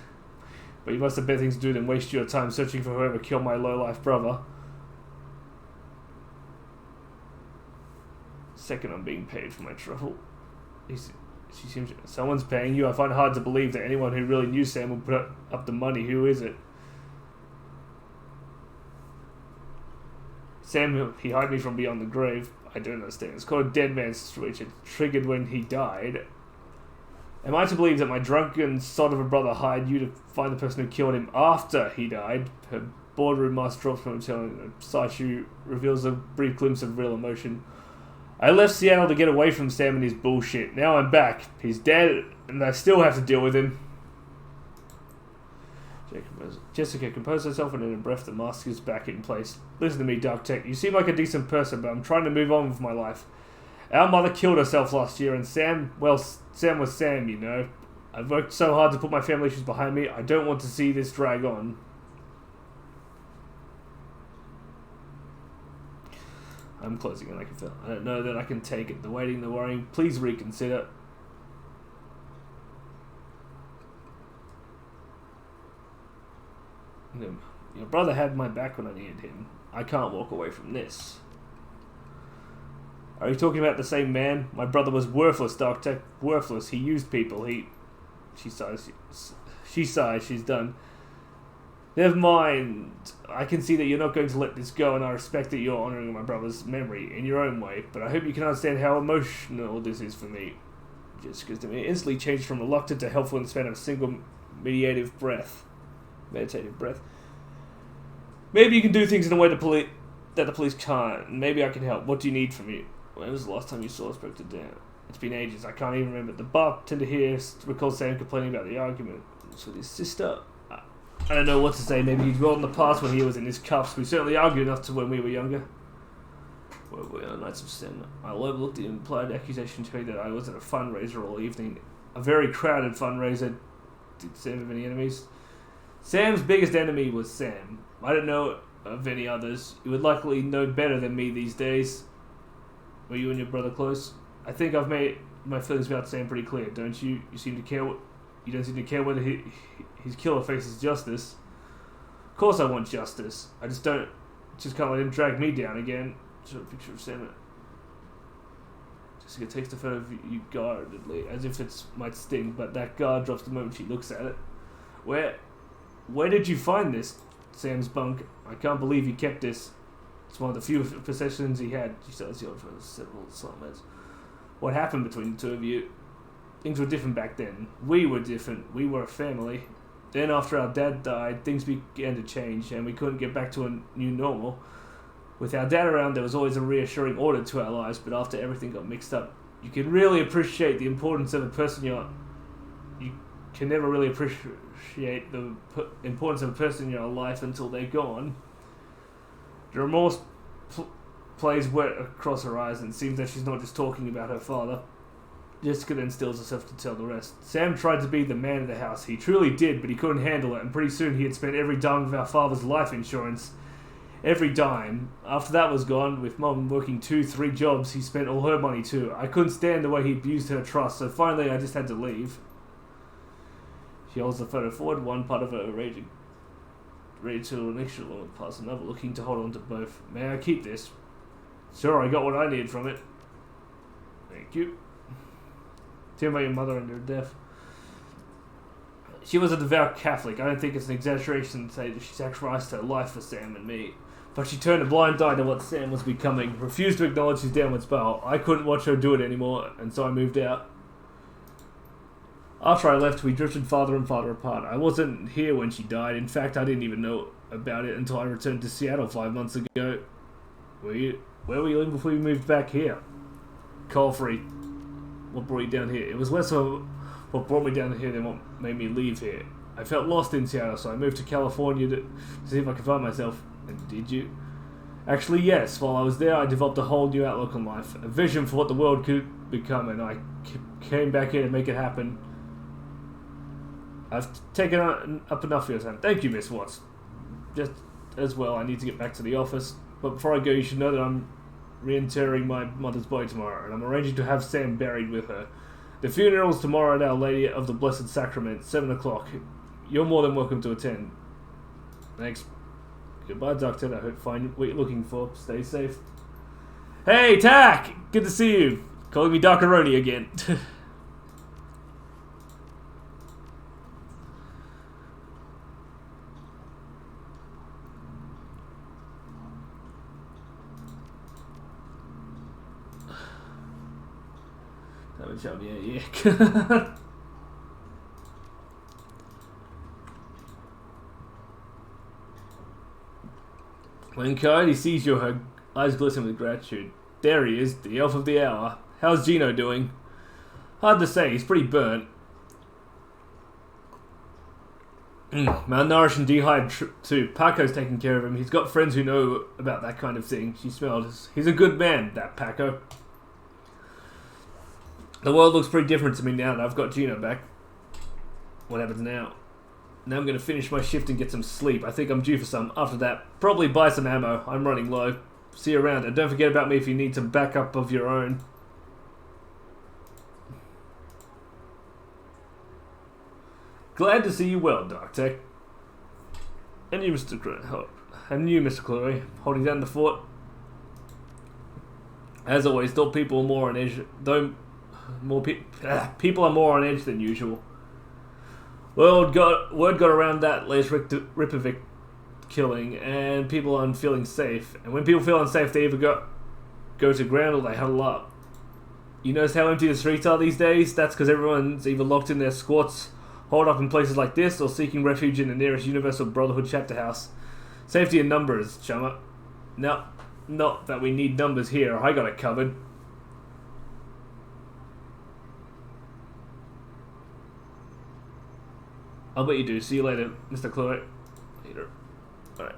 But you must have better things to do than waste your time searching for whoever killed my low-life brother. Second, I'm being paid for my trouble. She seems... Someone's paying you. I find it hard to believe that anyone who really knew Sam would put up the money. Who is it? Sam, he hid me from beyond the grave. I don't understand. It's called a dead man's situation. Triggered when he died. Am I to believe that my drunken sod of a brother hired you to find the person who killed him after he died? Her boardroom mask drops from telling a sight she reveals a brief glimpse of real emotion. I left Seattle to get away from Sam and his bullshit. Now I'm back. He's dead, and I still have to deal with him. Jessica composed herself, and in a breath the mask is back in place. Listen to me, DarkTech. You seem like a decent person, but I'm trying to move on with my life. Our mother killed herself last year, and Sam was Sam, you know. I've worked so hard to put my family issues behind me. I don't want to see this drag on. I'm closing it like a film. I don't know that I can take it. The waiting, the worrying. Please reconsider. Your brother had my back when I needed him. I can't walk away from this. Are you talking about the same man? My brother was worthless, DarkTech. Worthless. He used people. She sighs. She's done. Never mind. I can see that you're not going to let this go, and I respect that you're honouring my brother's memory in your own way, but I hope you can understand how emotional this is for me. Jessica's demeanor instantly changed from reluctant to helpful in the span of a single meditative breath. Maybe you can do things in a way that the police can't. Maybe I can help. What do you need from me? When was the last time you saw us broke to down? It's been ages. I can't even remember. The bartender here recalls Sam complaining about the argument with his sister. I don't know what to say. Maybe he'd rolled in the past when he was in his cuffs. We certainly argued enough to when we were younger. Were we on nights of sin? I overlooked the implied accusation to me that I was at a fundraiser all evening. A very crowded fundraiser. Did Sam have any enemies? Sam's biggest enemy was Sam. I don't know of any others. You would likely know better than me these days. Were you and your brother close? I think I've made my feelings about Sam pretty clear, don't you? You seem to care. You don't seem to care whether his killer faces justice. Of course I want justice. I just can't let him drag me down again. Show a picture of Sam. Jessica takes the photo of you guardedly, as if it might sting, but that guard drops the moment she looks at it. Where did you find this? Sam's bunk. I can't believe you kept this. It's one of the few possessions he had. She sells you for several slummers. What happened between the two of you? Things were different back then. We were different. We were a family. Then after our dad died, things began to change, and we couldn't get back to a new normal. With our dad around, there was always a reassuring order to our lives, but after everything got mixed up, you can really appreciate the importance of a person you can never really appreciate the importance of a person in your life until they're gone. The remorse plays wet across her eyes, and it seems that she's not just talking about her father. Jessica then stills herself to tell the rest. Sam tried to be the man of the house. He truly did, but he couldn't handle it, and pretty soon he had spent every dime of our father's life insurance. Every dime. After that was gone, with Mom working 2-3 jobs, he spent all her money too. I couldn't stand the way he abused her trust, so finally I just had to leave. She holds the photo forward, one part of her ready to an extra long past another, looking to hold on to both. May I keep this? Sure, I got what I needed from it. Thank you. Tell me about your mother and her death. She was a devout Catholic. I don't think it's an exaggeration to say that she sacrificed her life for Sam and me. But she turned a blind eye to what Sam was becoming, refused to acknowledge his downward spiral. I couldn't watch her do it anymore, and so I moved out. After I left, we drifted farther and farther apart. I wasn't here when she died. In fact, I didn't even know about it until I returned to Seattle 5 months ago. Where were you living before you moved back here? Coal-free. What brought you down here? It was less of what brought me down here than what made me leave here. I felt lost in Seattle, so I moved to California to see if I could find myself. And did you? Actually, yes. While I was there, I developed a whole new outlook on life. A vision for what the world could become, and I came back here to make it happen. I've taken up enough of your time. Thank you, Miss Watts. Just as well, I need to get back to the office. But before I go, you should know that I'm reinterring my mother's body tomorrow, and I'm arranging to have Sam buried with her. The funeral's tomorrow at Our Lady of the Blessed Sacrament, 7 o'clock. You're more than welcome to attend. Thanks. Goodbye, Doctor. I hope you find what you're looking for. Stay safe. Hey, Tack! Good to see you. Calling me Dockeroni again. Yeah. When Coyote sees you, her eyes glisten with gratitude. There he is, the elf of the hour. How's Gino doing? Hard to say, he's pretty burnt. Malnourished and dehydrated too. Paco's taking care of him. He's got friends who know about that kind of thing. She smelled. He's a good man, that Paco. The world looks pretty different to me now that I've got Gino back. What happens now? Now I'm going to finish my shift and get some sleep. I think I'm due for some. After that, probably buy some ammo. I'm running low. See you around, and don't forget about me if you need some backup of your own. Glad to see you well, DarkTech. And you, Mr. Chloe, holding down the fort. As always, thought people are more on edge. People are more on edge than usual. Word got around that latest Ripovic killing, and people aren't feeling safe. And when people feel unsafe, they either go to ground or they huddle up. You notice how empty the streets are these days? That's because everyone's either locked in their squats, holed up in places like this, or seeking refuge in the nearest Universal Brotherhood chapter house. Safety in numbers, chummer. No, not that we need numbers here. I got it covered. I'll bet you do. See you later, Mr. Chloe. Later. Alright.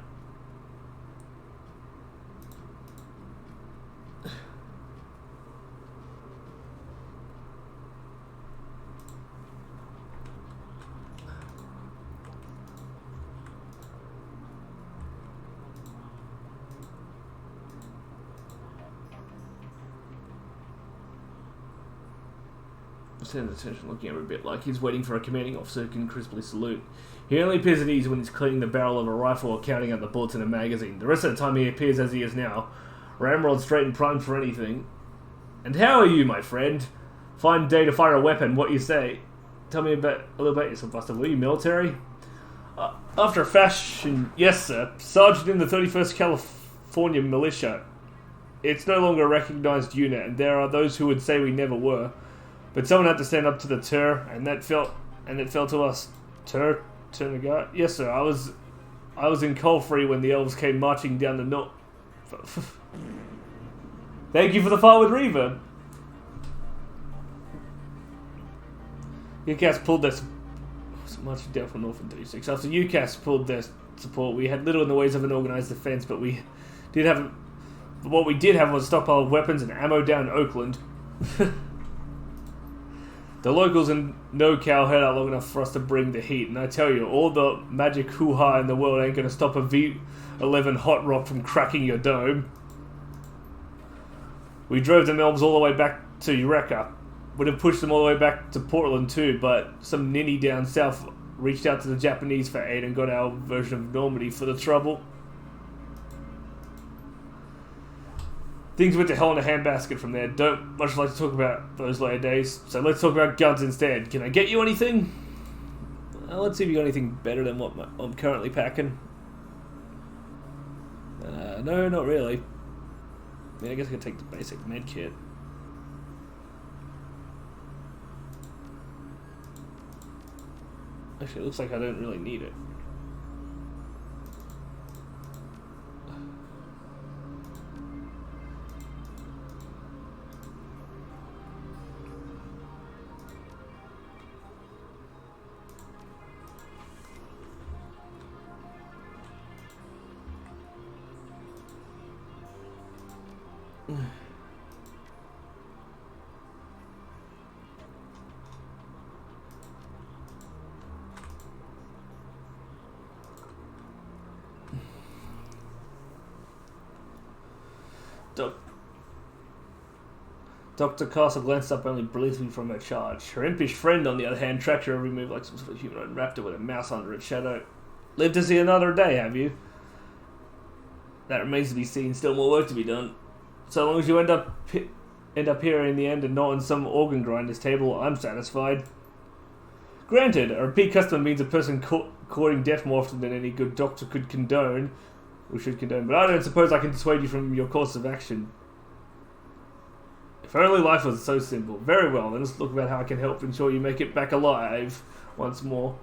Stands attention, looking at him a bit like he's waiting for a commanding officer who can crisply salute. He only appears at ease when he's cleaning the barrel of a rifle or counting out the bullets in a magazine. The rest of the time he appears as he is now, ramrod straight and primed for anything. And how are you, my friend? Fine day to fire a weapon, what you say? Tell me a little about yourself, Buster. Were you military? After a fashion, yes sir. Sergeant in the 31st California Militia. It's no longer a recognized unit, and there are those who would say we never were. But someone had to stand up to the Tur, and it fell to us. Tur the guy. Yes, sir. I was in Coal-Free when the elves came marching down the north. Thank you for the fire with reverb. UCAS pulled their so much down from North and 36. After UCAS pulled their support, we had little in the ways of an organized defense, but what we did have was a stockpile of weapons and ammo down in Oakland. The locals in NoCal held out long enough for us to bring the heat, and I tell you, all the magic hoo-ha in the world ain't gonna stop a V11 hot rock from cracking your dome. We drove the Melbs all the way back to Eureka. Would have pushed them all the way back to Portland too, but some ninny down south reached out to the Japanese for aid and got our version of Normandy for the trouble. Things went to hell in a handbasket from there. Don't much like to talk about those later days, so let's talk about guns instead. Can I get you anything? Well, let's see if you got anything better than what I'm currently packing. No, not really. I mean, I guess I could take the basic med kit. Actually, it looks like I don't really need it. Dr. Castle glanced up only briefly from her charge. Her impish friend, on the other hand, tracked her every move like some sort of humanoid raptor with a mouse under its shadow. Live to see another day, have you? That remains to be seen. Still more work to be done. So long as you end up here in the end and not on some organ grinder's table, I'm satisfied. Granted, a repeat customer means a person courting death more often than any good doctor could condone, or should condone, but I don't suppose I can dissuade you from your course of action. If only life was so simple. Very well, then let's look about how I can help ensure you make it back alive once more.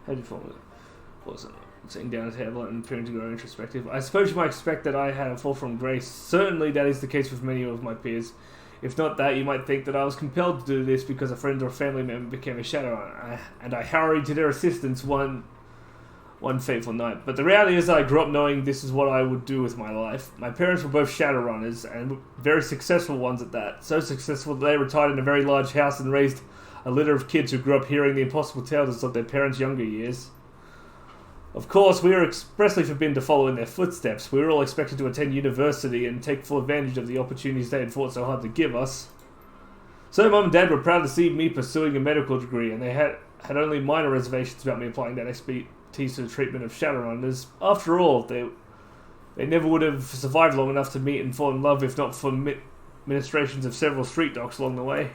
How do you form it? Wasn't sitting down at the table and appearing to grow introspective. I suppose you might expect that I had a fall from grace. Certainly that is the case with many of my peers. If not that, you might think that I was compelled to do this because a friend or family member became a Shadowrun, and I hurried to their assistance one fateful night. But the reality is that I grew up knowing this is what I would do with my life. My parents were both Shadowrunners, and very successful ones at that. So successful that they retired in a very large house and raised a litter of kids who grew up hearing the impossible tales of their parents' younger years. Of course, we were expressly forbidden to follow in their footsteps. We were all expected to attend university and take full advantage of the opportunities they had fought so hard to give us. So Mum and Dad were proud to see me pursuing a medical degree, and they had only minor reservations about me applying that expertise to the treatment of Shadowrunners. After all, they never would have survived long enough to meet and fall in love if not for ministrations of several street dogs along the way.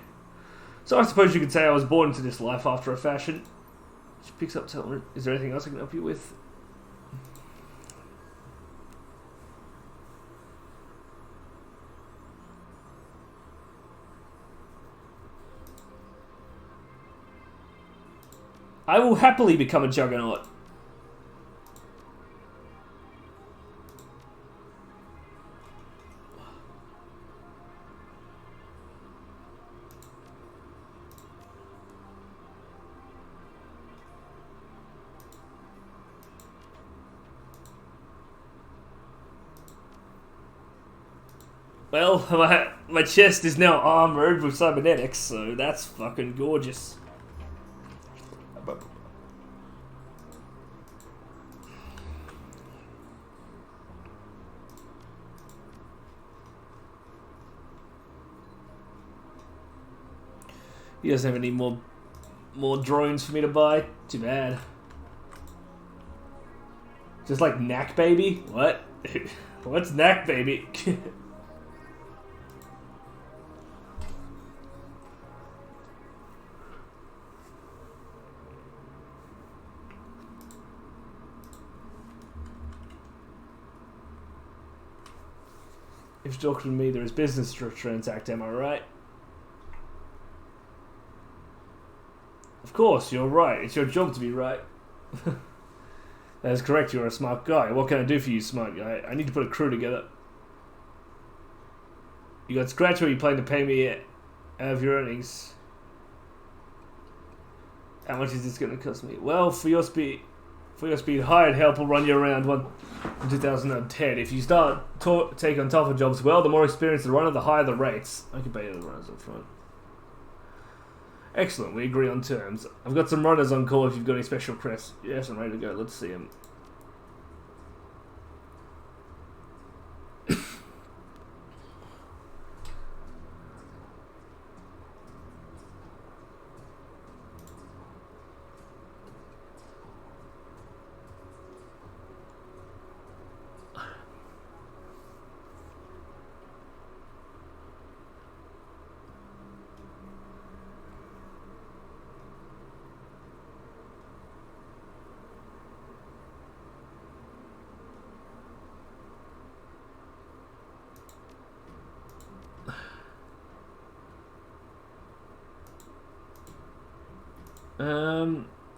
So I suppose you could say I was born into this life after a fashion. She picks up telling, is there anything else I can help you with? I will happily become a juggernaut. Well, my chest is now armored with cybernetics, so that's fucking gorgeous. He doesn't have any more drones for me to buy? Too bad. Just like Knack Baby? What? What's Knack Baby? If you're talking to me, there is business to transact, am I right? Of course, you're right. It's your job to be right. That is correct, you're a smart guy. What can I do for you, smart guy? I need to put a crew together. You got scratch, or are you planning to pay me out of your earnings? How much is this going to cost me? Well, for your speed, hired help will run you around 2,010. If you start take on tougher jobs, well, the more experience the runner, the higher the rates. I can pay you the runners up front. Excellent, we agree on terms. I've got some runners on call if you've got any special requests. Yes, I'm ready to go. Let's see them.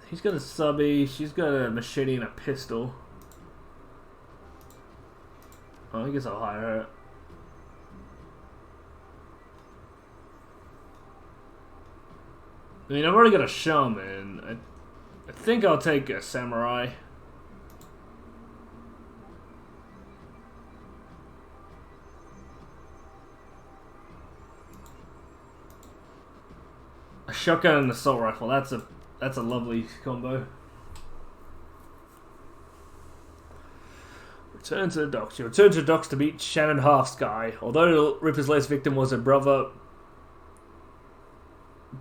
He's got a subby, she's got a machete and a pistol. Oh, I guess I'll hire her. I mean, I've already got a shaman. I think I'll take a samurai. A shotgun and an assault rifle. That's a lovely combo. Return to the docks. You return to the docks to meet Shannon Halfsky. Although Ripper's latest victim was her brother,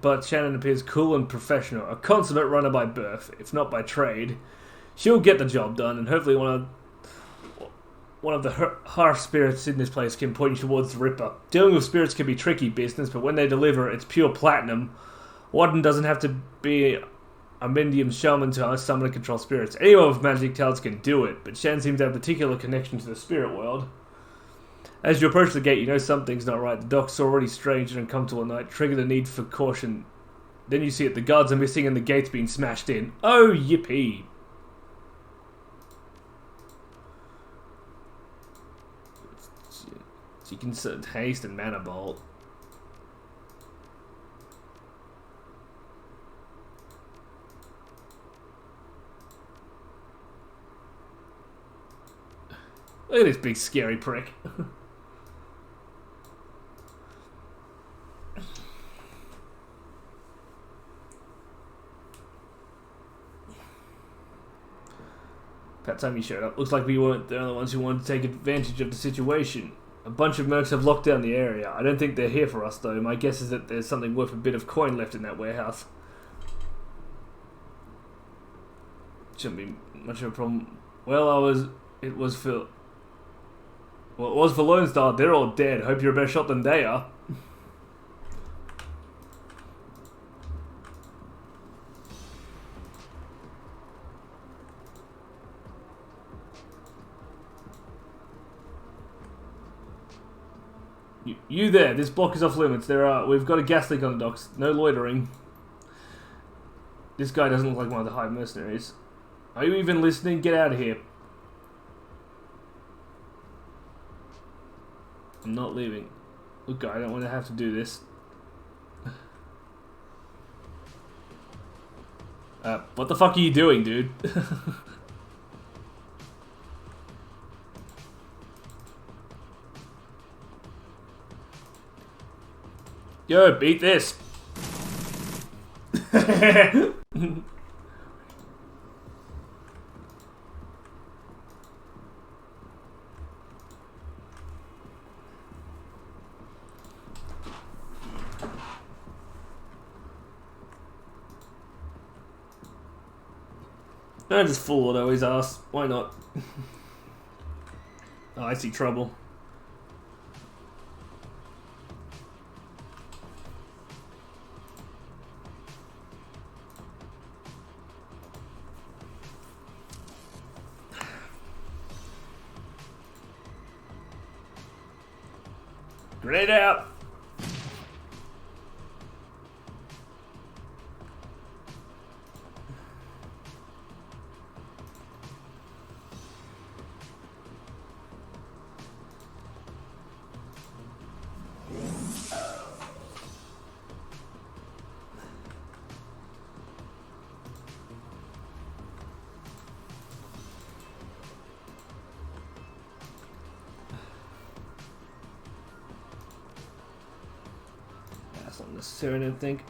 but Shannon appears cool and professional. A consummate runner by birth, if not by trade. She'll get the job done, and hopefully one of the harsh spirits in this place can point you towards the Ripper. Dealing with spirits can be tricky business, but when they deliver, it's pure platinum. Warden doesn't have to be a medium shaman to summon and control spirits. Anyone with magic talents can do it, but Shan seems to have a particular connection to the spirit world. As you approach the gate, you know something's not right. The docks are already strange and uncomfortable at night, trigger the need for caution Then you see it, the guards are missing and the gate's being smashed in. Oh, yippee. You can set haste and mana bolt. Look at this big scary prick. About time you showed up. Looks like we weren't the only ones who wanted to take advantage of the situation. A bunch of mercs have locked down the area. I don't think they're here for us, though. My guess is that there's something worth a bit of coin left in that warehouse. Shouldn't be much of a problem. Well, it was for Lone Star. They're all dead. Hope you're a better shot than they are. You there, this block is off limits. We've got a gas leak on the docks. No loitering. This guy doesn't look like one of the hive mercenaries. Are you even listening? Get out of here. I'm not leaving. Look, I don't want to have to do this. What the fuck are you doing, dude? Yo, beat this. I just fool auto his ass. Why not? Oh, I see trouble. Grenade out! That's not necessary, I don't think.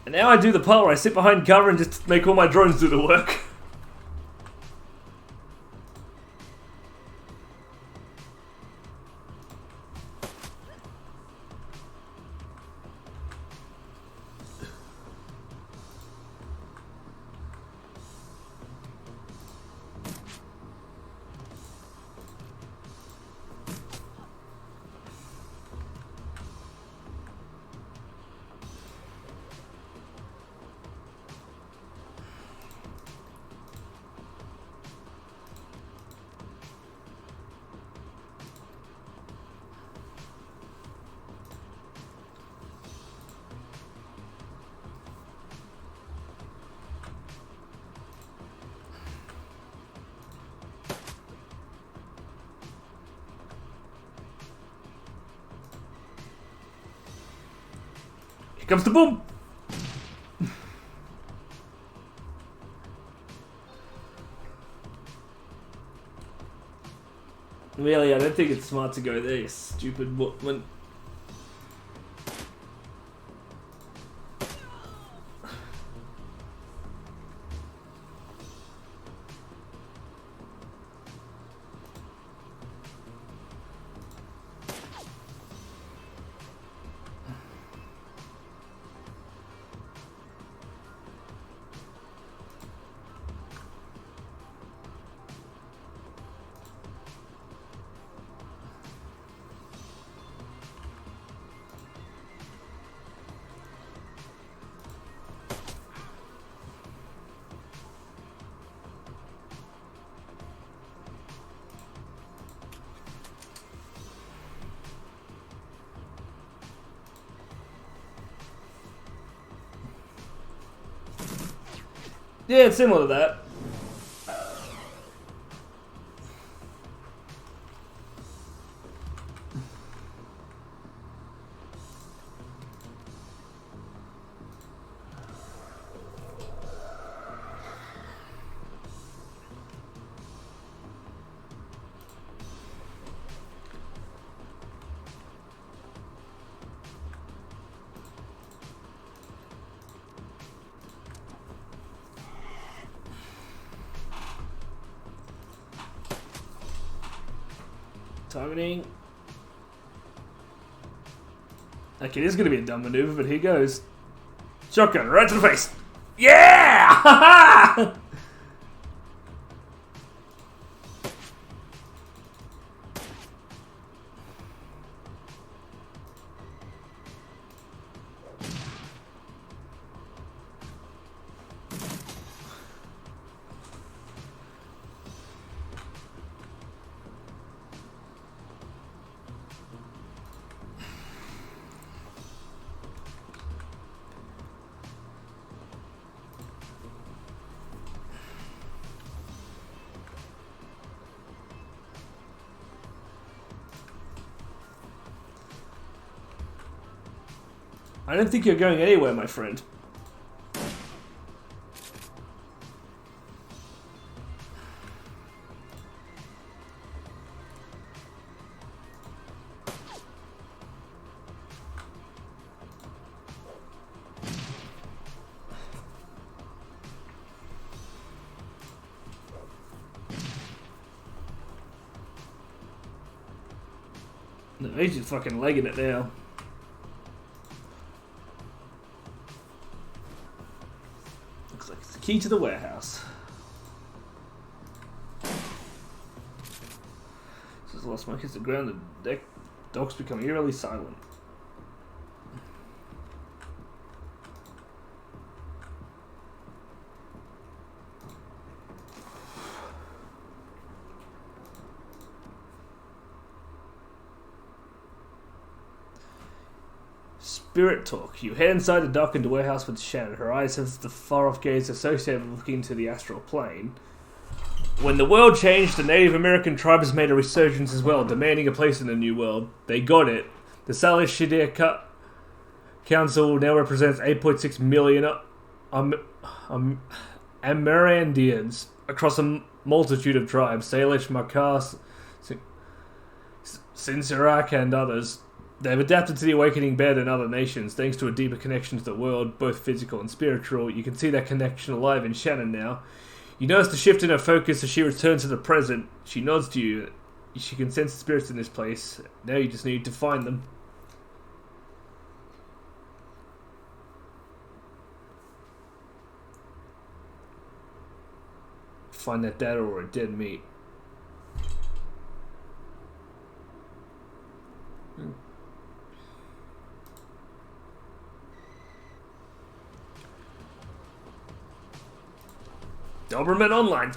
And now I do the part where I sit behind cover and just make all my drones do the work. Here comes the boom! Really, I don't think it's smart to go there, you stupid woman. Yeah, it's similar to that. Targeting. Okay, this is going to be a dumb maneuver, but here goes. Shotgun, right to the face. Yeah! I don't think you're going anywhere, my friend. No, he's just fucking legging it now. Looks like it's the key to the warehouse. As the last smoke hits the ground, the dogs become eerily silent. Spirit talk. You head inside the darkened warehouse with Shannon. Her eyes sense the far-off gaze associated with looking into the astral plane. When the world changed, the Native American tribes made a resurgence as well, demanding a place in the new world. They got it. The Salish Shadir Council now represents 8.6 million Amerandians across a multitude of tribes. Salish, Makar, Sinsarak, and others. They've adapted to the awakening better than other nations, thanks to a deeper connection to the world, both physical and spiritual. You can see that connection alive in Shannon now. You notice the shift in her focus as she returns to the present. She nods to you. She can sense the spirits in this place. Now you just need to find them. Find that data or a dead meat. Doberman Online.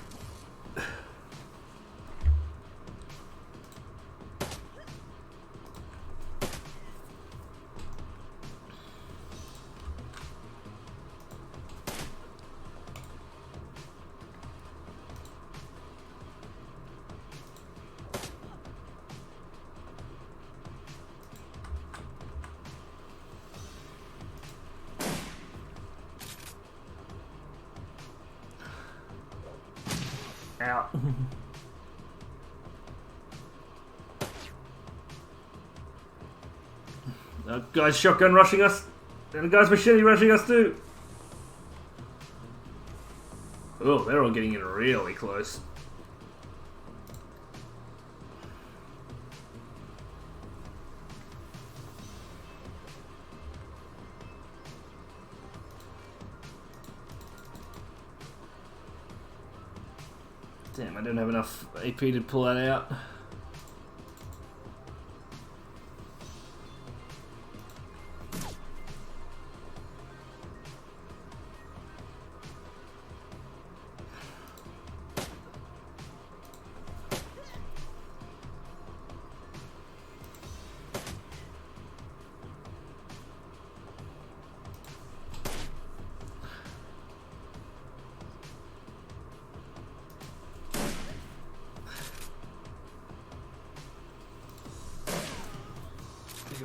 Out. Guys shotgun rushing us, and the guys machete rushing us too. Oh, they're all getting in really close. Damn, I don't have enough AP to pull that out.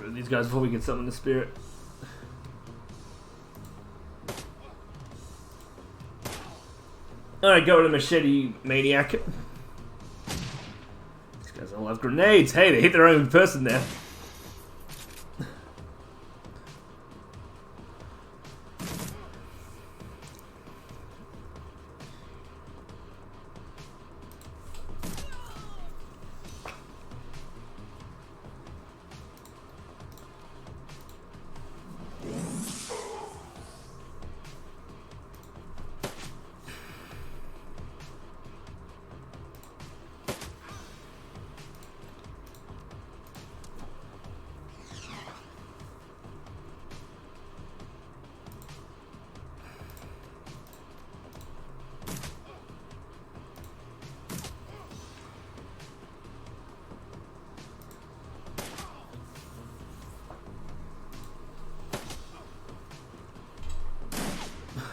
rid of these guys before we get summon the spirit. Alright, go to Machete Maniac. These guys all have grenades. Hey, they hit their own person there.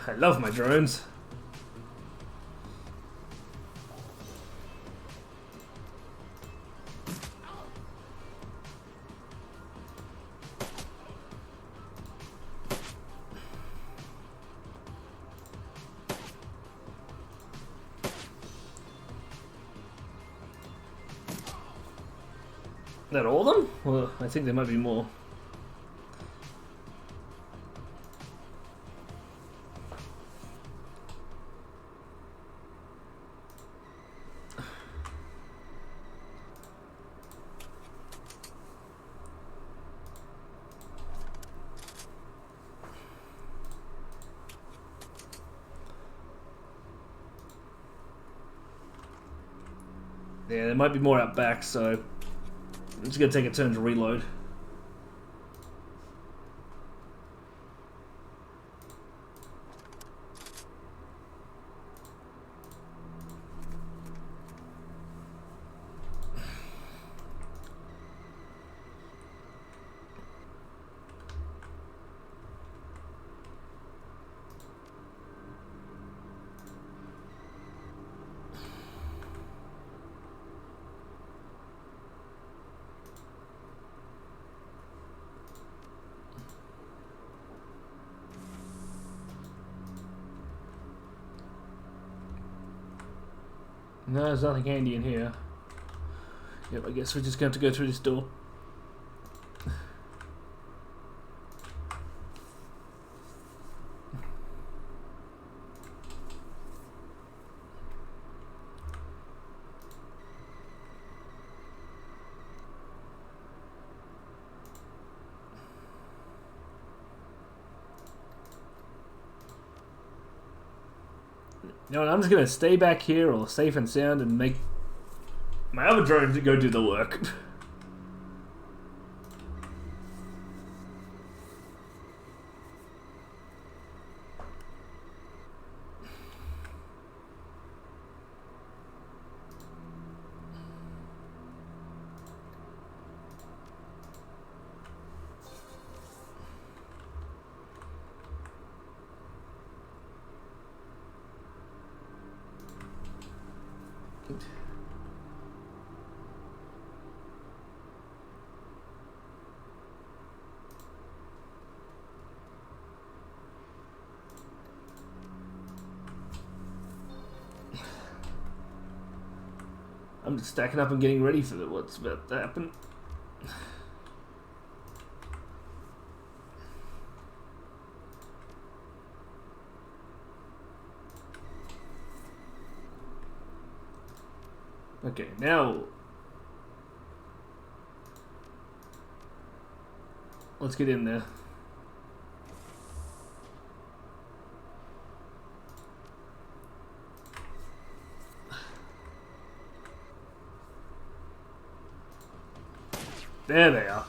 I love my drones. Is that all of them? Well, I think there might be more. Yeah, there might be more out back, so I'm just gonna take a turn to reload. No, there's nothing handy in here. Yep, I guess we're just going to have to go through this door. You know what, I'm just going to stay back here all safe and sound and make my other drone to go do the work. I'm just stacking up and getting ready for what's about to happen. Okay, now let's get in there. There they are.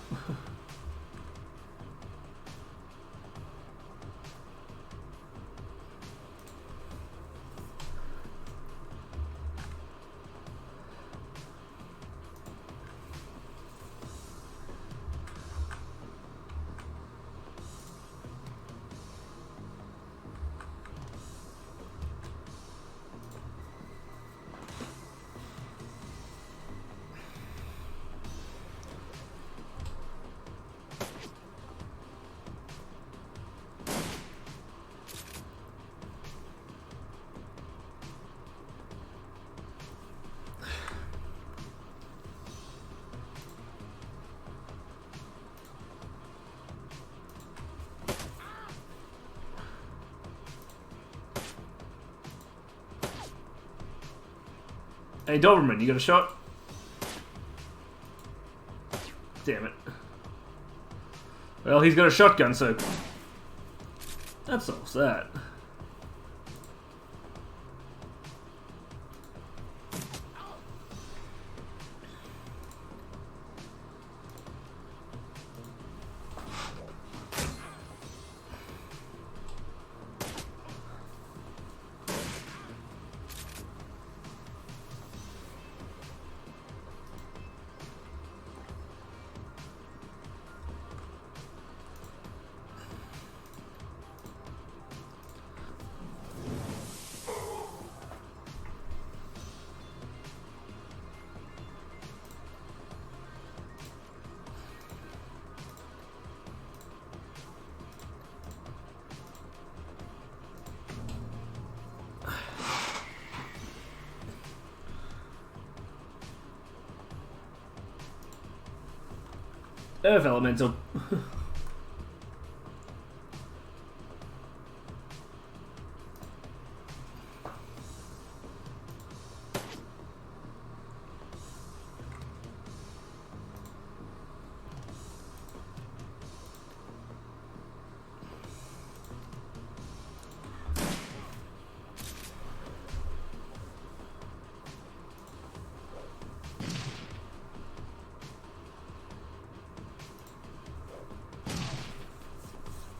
Hey, Doberman, you got a shot? Damn it. Well, he's got a shotgun, so that solves that. Earth Elemental.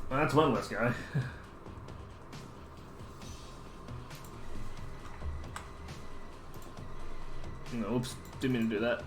Well, that's one less guy. No, oops, didn't mean to do that.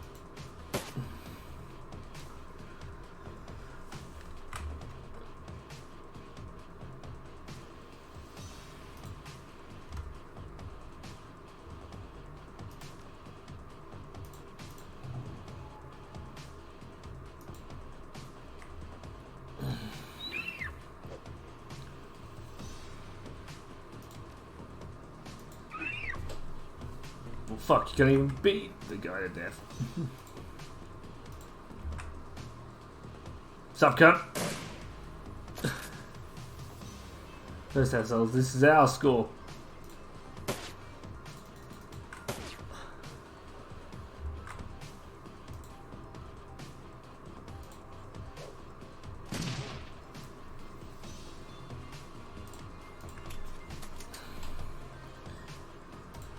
Well, fuck, you can't even beat the guy to death. Sup, cunt? First ourselves, this is our score.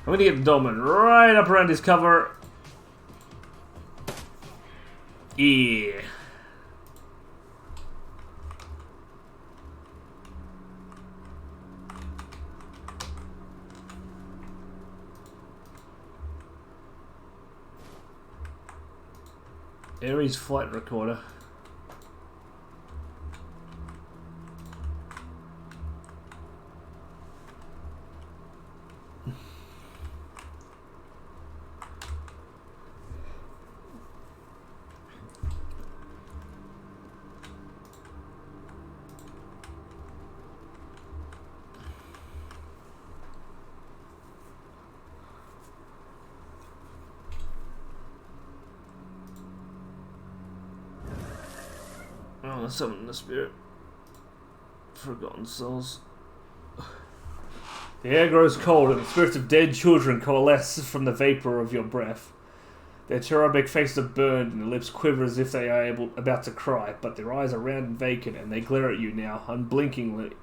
I'm gonna get the Dolman right up around his cover. Yeah. Ares flight recorder. Oh, there's something in the spirit. Forgotten souls. The air grows cold and the spirits of dead children coalesce from the vapor of your breath. Their cherubic faces are burned and their lips quiver as if they are about to cry, but their eyes are round and vacant and they glare at you now, unblinkingly.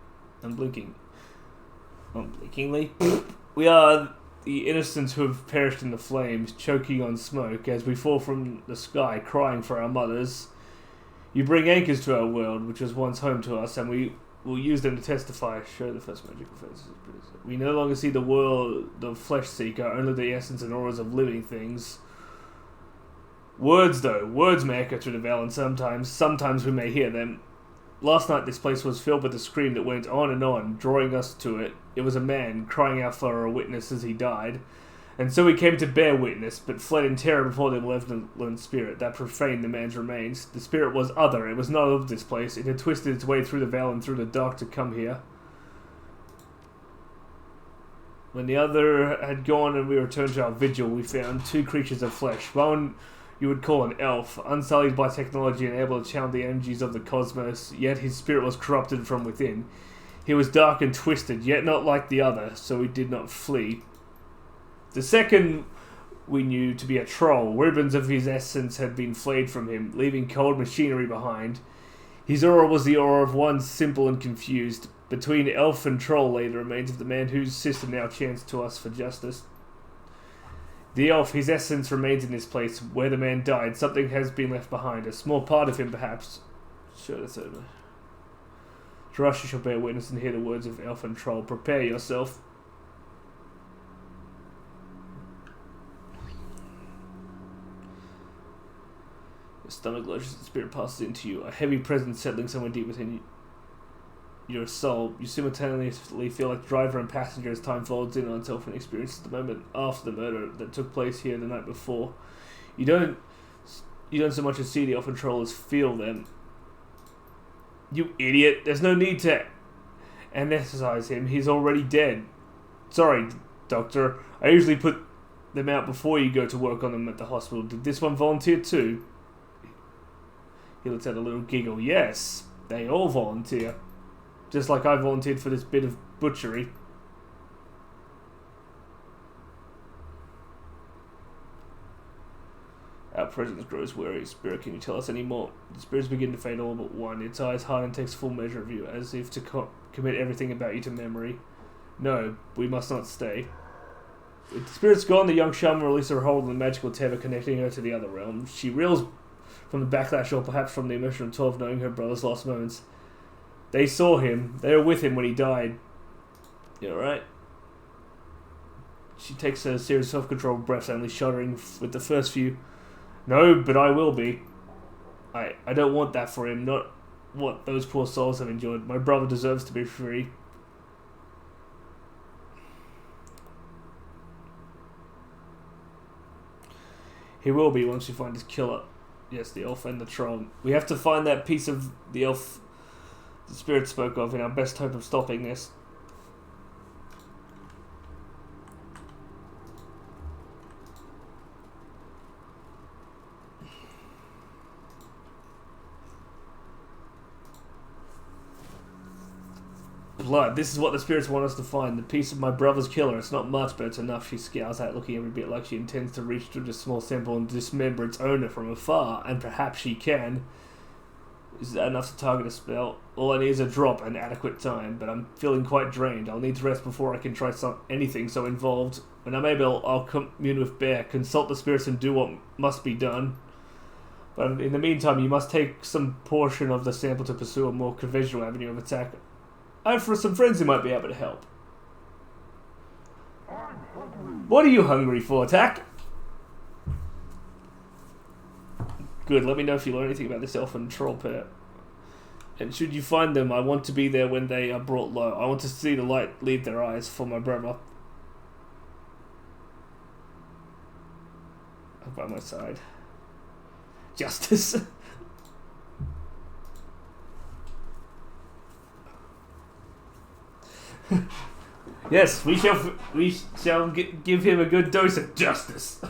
We are the innocents who have perished in the flames, choking on smoke as we fall from the sky, crying for our mothers. You bring anchors to our world, which was once home to us, and we will use them to testify, show the first magical faces. We no longer see the world of flesh seeker, only the essence and auras of living things. Words, though. Words may echo through the veil, and sometimes we may hear them. Last night this place was filled with a scream that went on, drawing us to it. It was a man, crying out for a witness as he died. And so we came to bear witness, but fled in terror before the malevolent spirit that profaned the man's remains. The spirit was other, it was not of this place. It had twisted its way through the veil and through the dark to come here. When the other had gone and we returned to our vigil, we found two creatures of flesh. One you would call an elf, unsullied by technology and able to channel the energies of the cosmos, yet his spirit was corrupted from within. He was dark and twisted, yet not like the other, so we did not flee. The second we knew to be a troll. Ribbons of his essence had been flayed from him, leaving cold machinery behind. His aura was the aura of one simple and confused. Between elf and troll lay the remains of the man whose sister now chants to us for justice. The elf, his essence remains in this place. Where the man died, something has been left behind. A small part of him, perhaps. Sure, that's over. To us you shall bear witness and hear the words of elf and troll. Prepare yourself. Your stomach lurches, the spirit passes into you. A heavy presence settling somewhere deep within your soul. You simultaneously feel like driver and passenger as time folds in on itself and experiences the moment after the murder that took place here the night before. You don't so much as see the elf and troll as feel them. You idiot! There's no need to anesthetize him. He's already dead. Sorry, doctor. I usually put them out before you go to work on them at the hospital. Did this one volunteer too? He lets out a little giggle. Yes, they all volunteer. Just like I volunteered for this bit of butchery. Our presence grows weary. Spirit, can you tell us any more? The spirits begin to fade all but one. Its eyes harden and takes full measure of you, as if to commit everything about you to memory. No, we must not stay. With the spirit's gone, the young shaman releases her hold on the magical tether connecting her to the other realm. She reels from the backlash, or perhaps from the emotion of 12 knowing her brother's lost moments. They saw him. They were with him when he died. You alright? She takes a series of self-controlled breaths, only shuddering with the first few. No, but I will be. I don't want that for him, not what those poor souls have endured. My brother deserves to be free. He will be once you find his killer. Yes, the elf and the troll. We have to find that piece of the elf the spirit spoke of in our best hope of stopping this. Blood. This is what the spirits want us to find. The piece of my brother's killer. It's not much, but it's enough. She scowls out, looking every bit like she intends to reach through the small sample and dismember its owner from afar. And perhaps she can. Is that enough to target a spell? All I need is a drop and adequate time, but I'm feeling quite drained. I'll need to rest before I can try anything so involved. When I'm able, I'll commune with Bear, consult the spirits and do what must be done. But in the meantime, you must take some portion of the sample to pursue a more conventional avenue of attack. I have some friends who might be able to help. What are you hungry for, Tack? Good, let me know if you learn anything about this elf and troll pair. And should you find them, I want to be there when they are brought low. I want to see the light leave their eyes for my brother. I'm by my side. Justice. Yes, we shall give him a good dose of justice.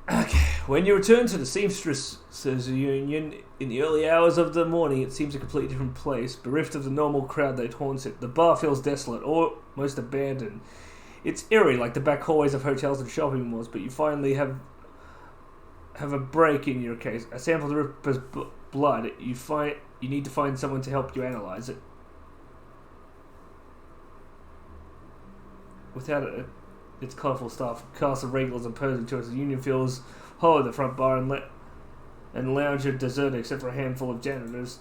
Okay. When you return to the Seamstresses Union in the early hours of the morning, it seems a completely different place, bereft of the normal crowd that haunts it. The bar feels desolate, almost abandoned. It's eerie, like the back hallways of hotels and shopping malls, but you finally have a break in your case. A sample of the Ripper's blood. You need to find someone to help you analyze it. Without it, its colourful staff cast of regulars opposing to us. The Union feels hollow at the front bar and lounge are deserted except for a handful of janitors.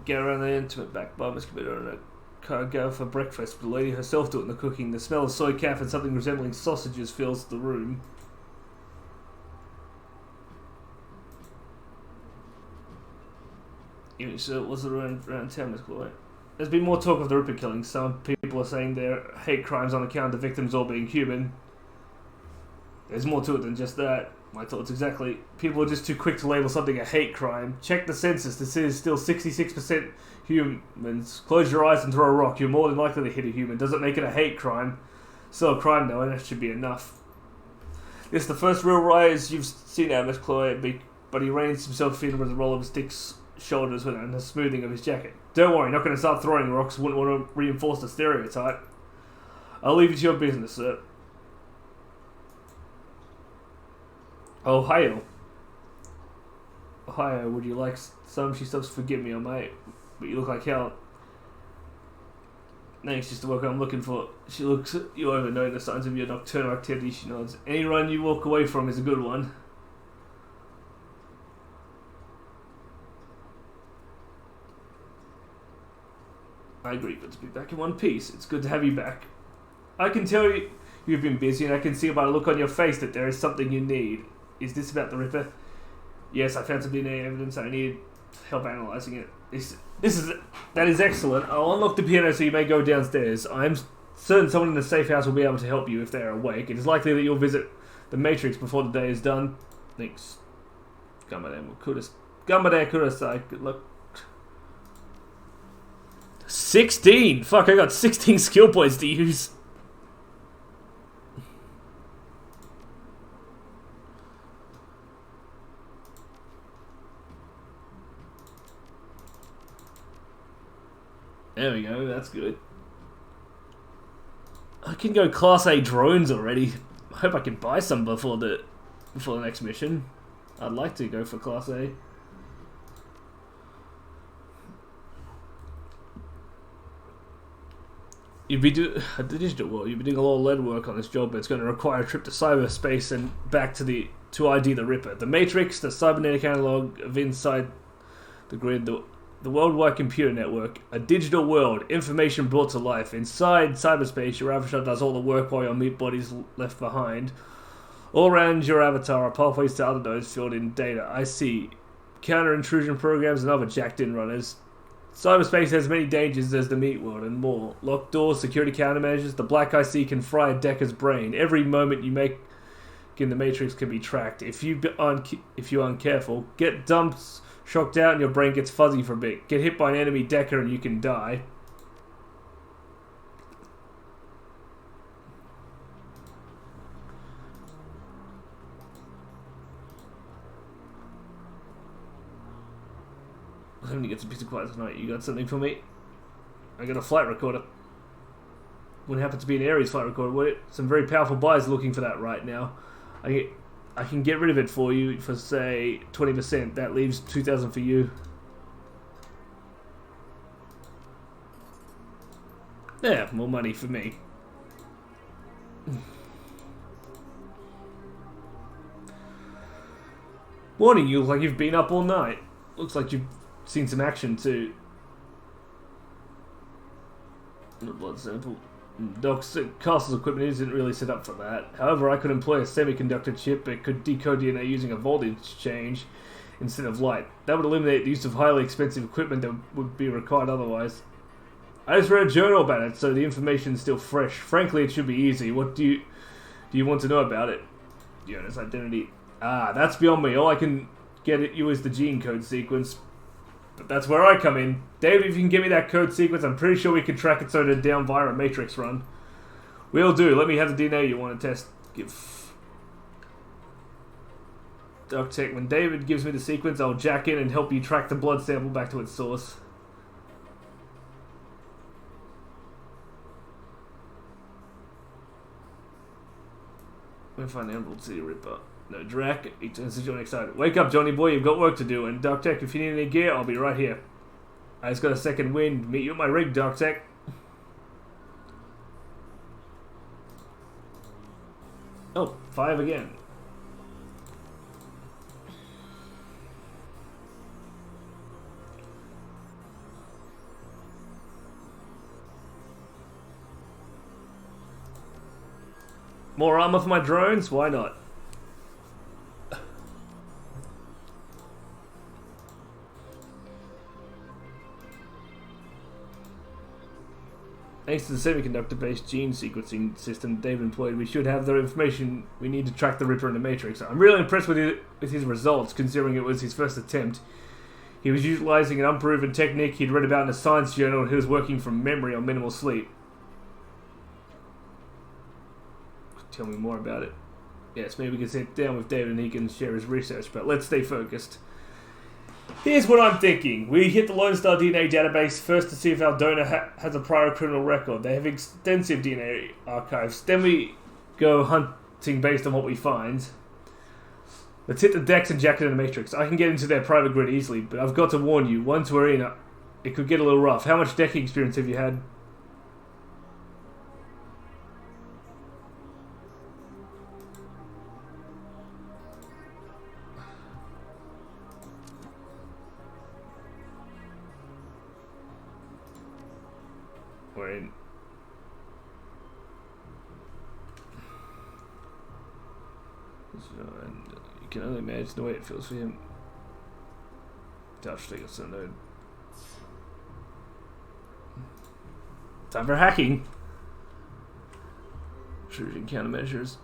Get around the intimate back bar, Miss Commander, and a car go for breakfast. The lady herself doing the cooking. The smell of soy calf and something resembling sausages fills the room. Even so, it was around town, Miss Chloe. There's been more talk of the Ripper killings. Some people are saying they're hate crimes on account of the victims all being human. There's more to it than just that. My thoughts exactly. People are just too quick to label something a hate crime. Check the census. This is still 66% humans. Close your eyes and throw a rock. You're more than likely to hit a human. Doesn't make it a hate crime. Still a crime though, and that should be enough. This is the first real rise you've seen out of Miss Chloe, but he reins himself in with a roll of his dick's shoulders and the smoothing of his jacket. Don't worry, not going to start throwing rocks. Wouldn't want to reinforce the stereotype. I'll leave it to your business, sir. Ohio. Ohio, would you like some? She stops, forgive me, mate, but you look like hell. Thanks, just the work I'm looking for. She looks at you over, noting the signs of your nocturnal activity. She nods. Any run you walk away from is a good one. I agree, good to be back in one piece. It's good to have you back. I can tell you've been busy, and I can see by the look on your face that there is something you need. Is this about the Ripper? Yes, I found some DNA evidence. I need help analysing it. That is excellent. I'll unlock the piano so you may go downstairs. I'm certain someone in the safe house will be able to help you if they are awake. It is likely that you'll visit the Matrix before the day is done. Thanks. Gamade Kudasai. Good luck. 16! Fuck, I got 16 skill points to use. There we go, that's good. I can go Class A drones already. I hope I can buy some before the next mission. I'd like to go for Class A. You'd be doing a lot of lead work on this job, but it's going to require a trip to cyberspace and back to ID the Ripper. The Matrix, the cybernetic analog of inside the grid, the worldwide computer network, a digital world, information brought to life. Inside cyberspace, your avatar does all the work while your meat body's left behind. All around your avatar are pathways to other nodes filled in data. I see counter-intrusion programs and other jacked-in runners. Cyberspace has many dangers as the meat world and more. Locked doors, security countermeasures, the black IC can fry a Decker's brain. Every moment you make in the Matrix can be tracked. If you aren't careful, get dumped, shocked out, and your brain gets fuzzy for a bit. Get hit by an enemy Decker and you can die. I'm gonna get some peace and quiet tonight. You got something for me? I got a flight recorder. Wouldn't happen to be an Ares flight recorder, would it? Some very powerful buyers looking for that right now. I can get rid of it for you for, say, 20%. That leaves 2,000 for you. Yeah, more money for me. Morning, you look like you've been up all night. Looks like you've seen some action too. The blood sample. Doc's castle's equipment isn't really set up for that. However, I could employ a semiconductor chip that could decode DNA using a voltage change instead of light. That would eliminate the use of highly expensive equipment that would be required otherwise. I just read a journal about it, so the information is still fresh. Frankly, it should be easy. What do you want to know about it? The owner's identity. Ah, that's beyond me. All I can get at you is the gene code sequence. But that's where I come in. David, if you can give me that code sequence, I'm pretty sure we can track it so to down via a Matrix run. We'll do. Let me have the DNA you want to test. Give DarkTech. When David gives me the sequence, I'll jack in and help you track the blood sample back to its source. We'll find the Emerald City Ripper. No, Drac, he turns to Johnny excited. Wake up, Johnny boy, you've got work to do. And DarkTech, if you need any gear, I'll be right here. I just got a second wind. Meet you at my rig, DarkTech. Oh, 5 again. More armor for my drones? Why not? Thanks to the semiconductor-based gene sequencing system Dave employed, we should have the information we need to track the Ripper in the Matrix. I'm really impressed with his results, considering it was his first attempt. He was utilizing an unproven technique he'd read about in a science journal, and he was working from memory on minimal sleep. Tell me more about it. Yes, maybe we can sit down with David and he can share his research, but let's stay focused. Here's what I'm thinking. We hit the Lone Star DNA database first to see if our donor has a prior criminal record. They have extensive DNA archives. Then we go hunting based on what we find. Let's hit the decks and jack it in the Matrix. I can get into their private grid easily, but I've got to warn you, once we're in, it could get a little rough. How much decking experience have you had? Wait. And you can only imagine the way it feels for him. Touch thing, so no. Time for hacking. Shooting countermeasures.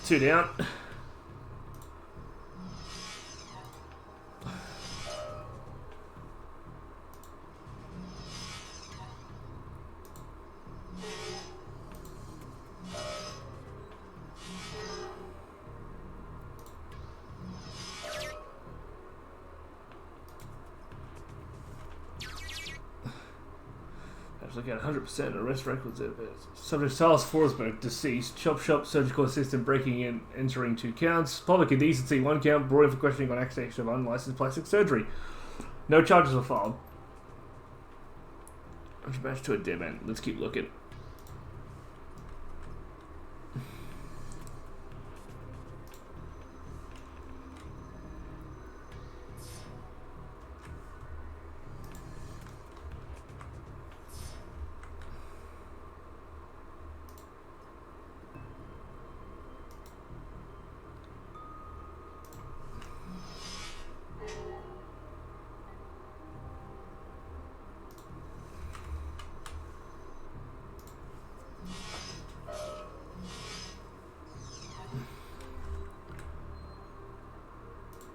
Two down. Look at 100% arrest records of it. Subject Silas Forsberg, deceased. Chop shop, surgical assistant breaking in, entering 2 counts. Public indecency 1 count, brought in for questioning on accusation of unlicensed plastic surgery. No charges were filed. Match to a dead man. Let's keep looking.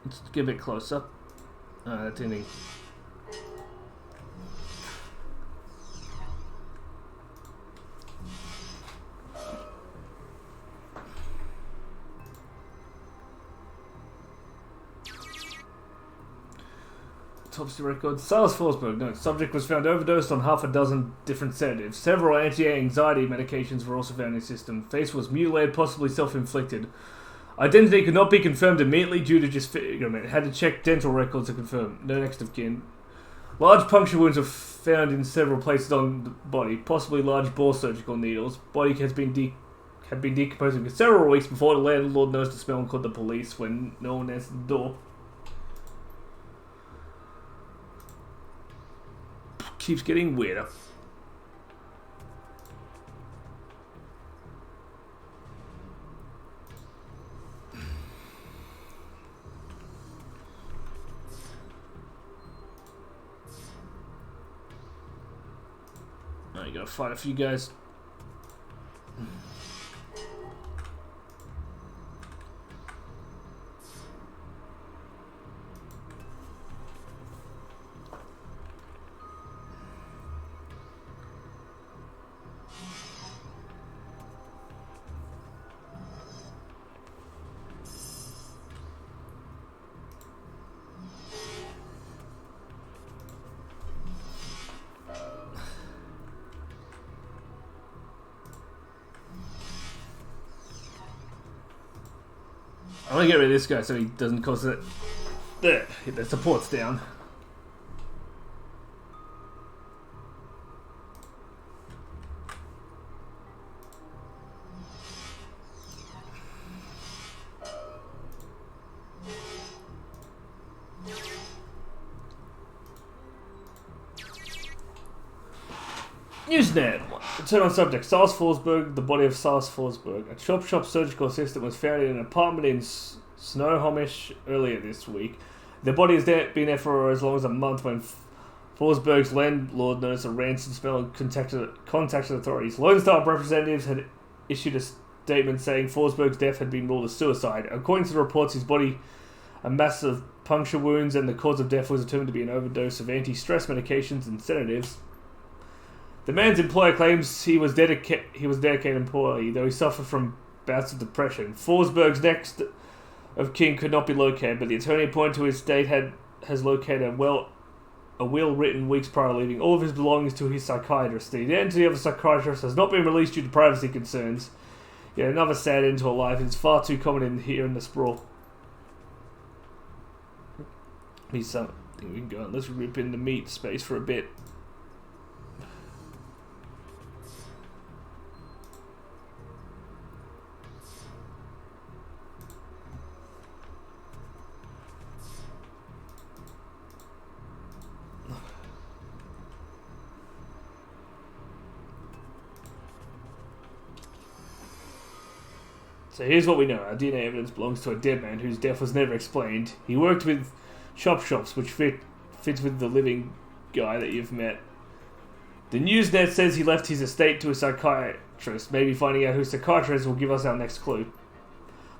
Let's get a bit closer. That's anything. Autopsy record. Silas Forsberg. No, subject was found overdosed on half a dozen different sedatives. Several anti-anxiety medications were also found in his system. Face was mutilated, possibly self-inflicted. Identity could not be confirmed immediately due to disfigurement. Had to check dental records to confirm. No next of kin. Large puncture wounds were found in several places on the body, possibly large bore surgical needles. Body had been decomposing for several weeks before the landlord noticed the smell and called the police when no one answered the door. Keeps getting weirder. You gotta fight a few guys. I'm gonna get rid of this guy so he doesn't cause it. There, hit the supports down. Newsnet. Return on subject. Sars Forsberg, the body of Sars Forsberg. A Chop Shop surgical assistant was found in an apartment in Snohomish earlier this week. The body has been there for as long as a month when Forsberg's landlord noticed a rancid smell and contacted authorities. Lone Star representatives had issued a statement saying Forsberg's death had been ruled a suicide. According to the reports, his body a massive puncture wounds and the cause of death was determined to be an overdose of anti-stress medications and sedatives. The man's employer claims he was dedicated employee, though he suffered from bouts of depression. Forsberg's next of kin could not be located, but the attorney appointed to his estate has located a will written weeks prior to leaving all of his belongings to his psychiatrist. The identity of the psychiatrist has not been released due to privacy concerns. Yet another sad end to a life. It's far too common here in the sprawl. I think we can go on. Let's rip in the meat space for a bit. So here's what we know. Our DNA evidence belongs to a dead man whose death was never explained. He worked with chop shops, which fits with the living guy that you've met. The Newsnet says he left his estate to a psychiatrist. Maybe finding out who psychiatrist will give us our next clue.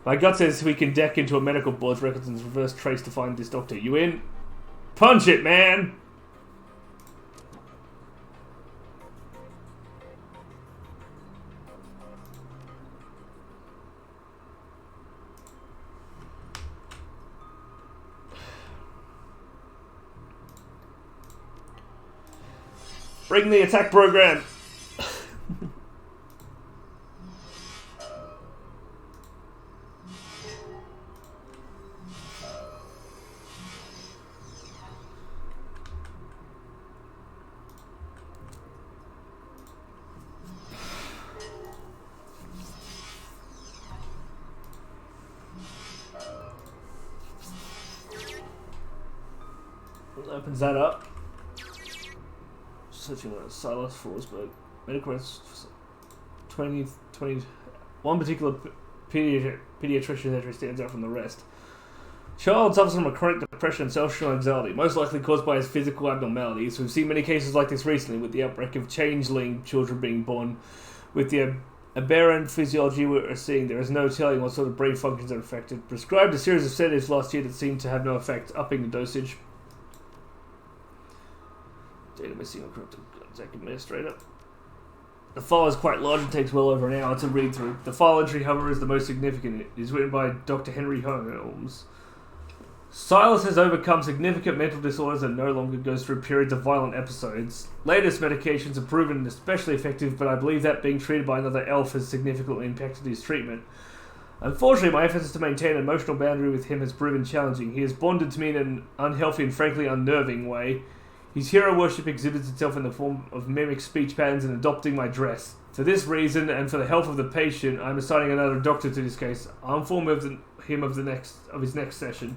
My gut says we can deck into a medical board's records and reverse trace to find this doctor. You in? Punch it, man! Bring the attack program! Opens that up. Searching on Silas Forsberg. Medical 20. One particular pediatrician entry stands out from the rest. Child suffers from a chronic depression and social anxiety, most likely caused by his physical abnormalities. We've seen many cases like this recently, with the outbreak of changeling children being born. With the aberrant physiology we're seeing, there is no telling what sort of brain functions are affected. Prescribed a series of sedatives last year that seemed to have no effect, upping the dosage. Data missing on corrupted Exec Administrator. The file is quite large and takes well over an hour to read through. The file entry, however, is the most significant. It is written by Dr. Henry Holmes. Silas has overcome significant mental disorders and no longer goes through periods of violent episodes. Latest medications have proven especially effective, but I believe that being treated by another elf has significantly impacted his treatment. Unfortunately, my efforts to maintain an emotional boundary with him has proven challenging. He has bonded to me in an unhealthy and frankly unnerving way. His hero worship exhibits itself in the form of mimic speech patterns and adopting my dress. For this reason, and for the health of the patient, I am assigning another doctor to this case. I'll inform him of his next session.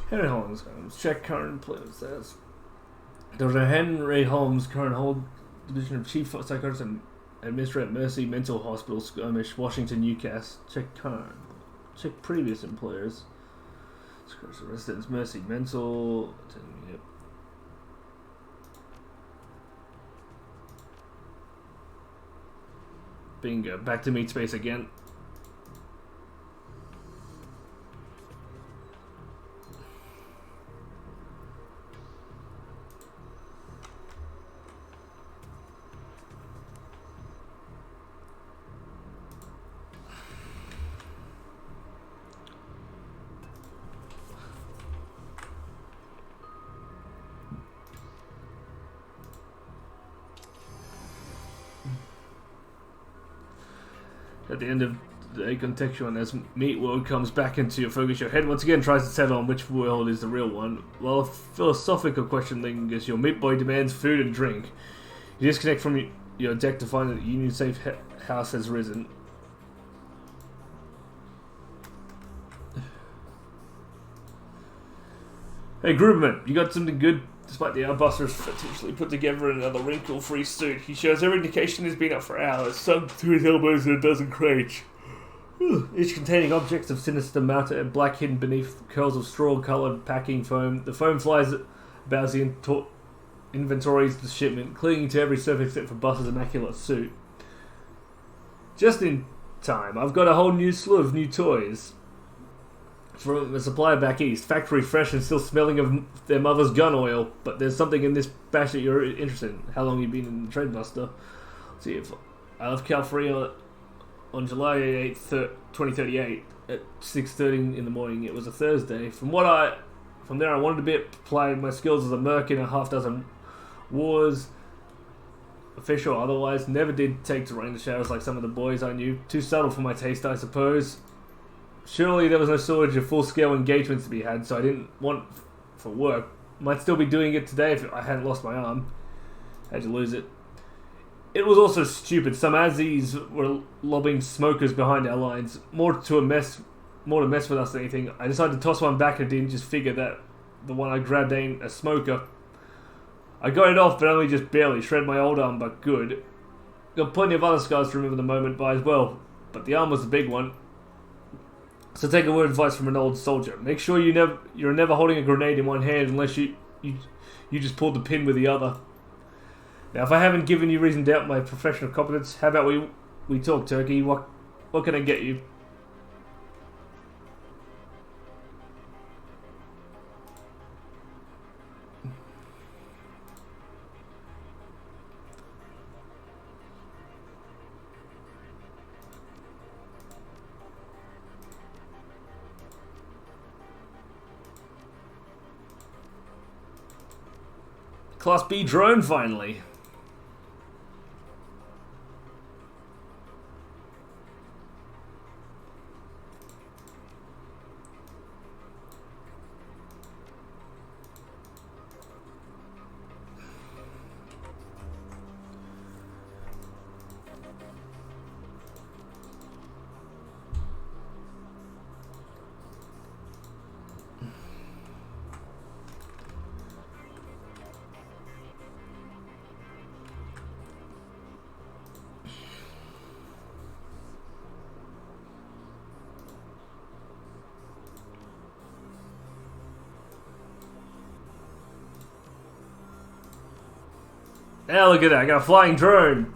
Henry Holmes. Check current employment status. Dr. Henry Holmes, current hold division of Chief Psychiatrist and Administrator at Mercy Mental Hospital, Skirmish, Washington, Newcastle. Check current. Check previous employers. Residence, Mercy Mental. Yep. Bingo. Back to meat space again. At the end of the contextual, as Meat World comes back into your focus, your head once again tries to settle on which world is the real one. While a philosophical question lingers, your Meat Boy demands food and drink. You disconnect from your deck to find that the Union Safe House has risen. Hey Grubman, you got something good? Despite the outbusters potentially put together in another wrinkle-free suit, he shows every indication he's been up for hours, sunk to his elbows in a dozen crates. Each containing objects of sinister matter and black hidden beneath curls of straw-coloured packing foam. The foam flies about as he inventories the shipment, clinging to every surface except for Buster's immaculate suit. Just in time, I've got a whole new slew of new toys. From a supplier back east, factory fresh and still smelling of their mother's gun oil. But there's something in this batch that you're interested in. How long you been in the Trade Buster? Let's see if I left California on July 8th, 2038 at 6:30 in the morning. It was a Thursday. From there I wanted to be applying my skills as a merc in a half dozen wars, official or otherwise. Never did take to rain the showers like some of the boys I knew. Too subtle for my taste, I suppose. Surely there was no shortage of full-scale engagements to be had, so I didn't want for work. Might still be doing it today if I hadn't lost my arm. Had to lose it. It was also stupid. Some Aussies were lobbing smokers behind our lines. More to mess with us than anything. I decided to toss one back and didn't just figure that the one I grabbed ain't a smoker. I got it off, but only just barely. Shred my old arm, but good. Got plenty of other scars to remember the moment by as well, but the arm was the big one. So take a word of advice from an old soldier. Make sure you're never holding a grenade in one hand unless you just pulled the pin with the other. Now, if I haven't given you reason to doubt my professional competence, how about we talk, Turkey? What can I get you? Class B drone, finally. Now look at that, I got a flying drone.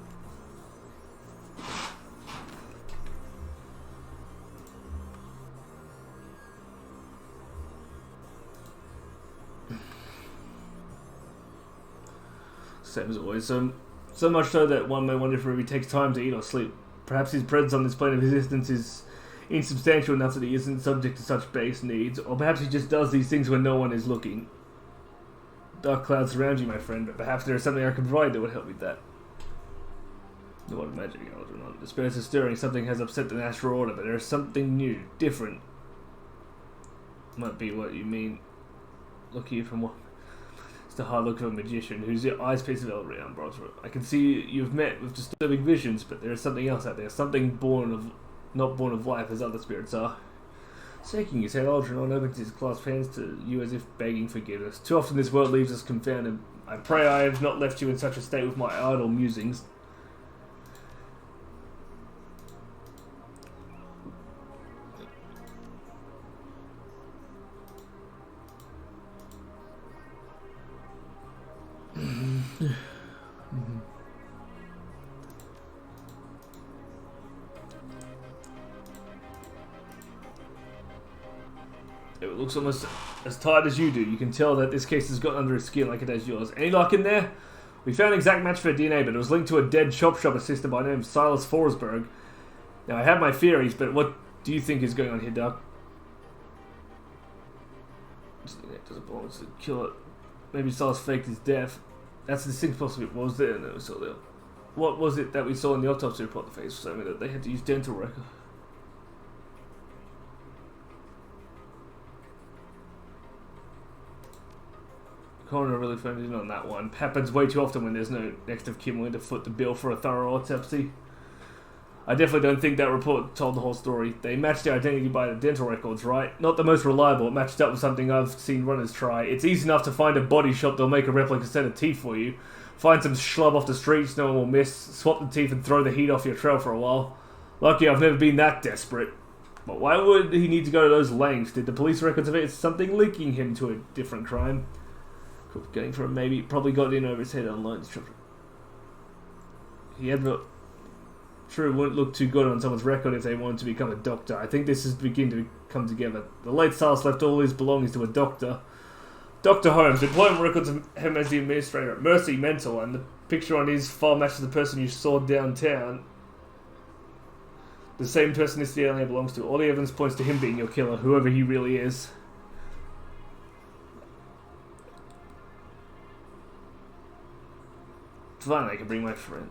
Same as always. So much so that one may wonder if he takes time to eat or sleep. Perhaps his presence on this plane of existence is insubstantial enough that he isn't subject to such base needs, or perhaps he just does these things when no one is looking. Dark clouds surround you, my friend, but perhaps there is something I can provide that would help with that. No one magic, Algernon. The spirits are stirring. Something has upset the natural order, but there is something new, different. Might be what you mean. Look here from what? It's the hard look of a magician whose eyes piece of elderly armbrows. I can see you've met with disturbing visions, but there is something else out there. Something not born of life as other spirits are. Shaking his head, Algernon opens his clasped hands to you as if begging forgiveness. Too often this world leaves us confounded. I pray I have not left you in such a state with my idle musings. It looks almost as tight as you do. You can tell that this case has got under his skin like it has yours. Any luck in there? We found an exact match for DNA, but it was linked to a dead chop shop assistant by the name of Silas Forsberg. Now, I have my theories, but what do you think is going on here, Doc? Doesn't belong to the killer. Maybe Silas faked his death. That's a distinct possibility. What was there? No, so there. What was it that we saw in the autopsy report? The face was saying that they had to use dental record. Coroner really phoned in on that one. Happens way too often when there's no next of kin willing to foot the bill for a thorough autopsy. I definitely don't think that report told the whole story. They matched the identity by the dental records, right? Not the most reliable. It matched up with something I've seen runners try. It's easy enough to find a body shop that'll make a replica set of teeth for you. Find some schlub off the streets no one will miss. Swap the teeth and throw the heat off your trail for a while. Lucky I've never been that desperate. But why would he need to go to those lengths? Did the police records of it something linking him to a different crime? Going for him, maybe. Probably got in over his head online. He had not. Sure, it wouldn't look too good on someone's record if they wanted to become a doctor. I think this is beginning to come together. The late Silas left all his belongings to a doctor. Dr. Holmes, employment records of him as the administrator at Mercy Mental, and the picture on his file matches the person you saw downtown. The same person this DNA belongs to. All the evidence points to him being your killer, whoever he really is. Fine, I can bring my friend.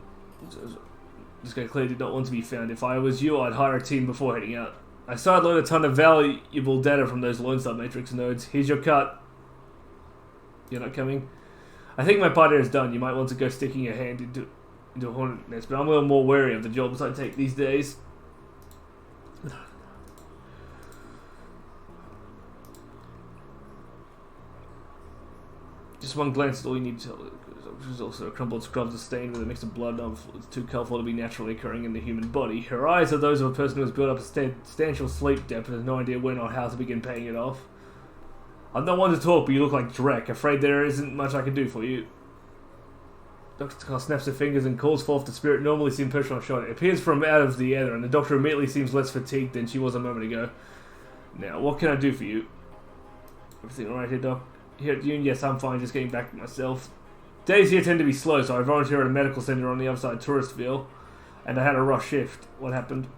This guy clearly did not want to be found. If I was you, I'd hire a team before heading out. I sideload a ton of valuable data from those Lone Star Matrix nodes. Here's your cut. You're not coming? I think my part here is done. You might want to go sticking your hand into a hornet nest, but I'm a little more wary of the jobs I take these days. Just one glance is all you need to tell. There's also a crumpled scrubs stained with a mix of blood. It's too colourful to be naturally occurring in the human body. Her eyes are those of a person who has built up a substantial sleep debt but has no idea when or how to begin paying it off. I'm not one to talk, but you look like Drek. Afraid there isn't much I can do for you. Dr. Carr snaps her fingers and calls forth the spirit normally seen perched on her shoulder. It appears from out of the ether, and the doctor immediately seems less fatigued than she was a moment ago. Now, what can I do for you? Everything alright here, Doc? Here at Union? Yes, I'm fine, just getting back to myself. Days here tend to be slow, so I volunteer at a medical centre on the other side of Touristville, and I had a rough shift. What happened?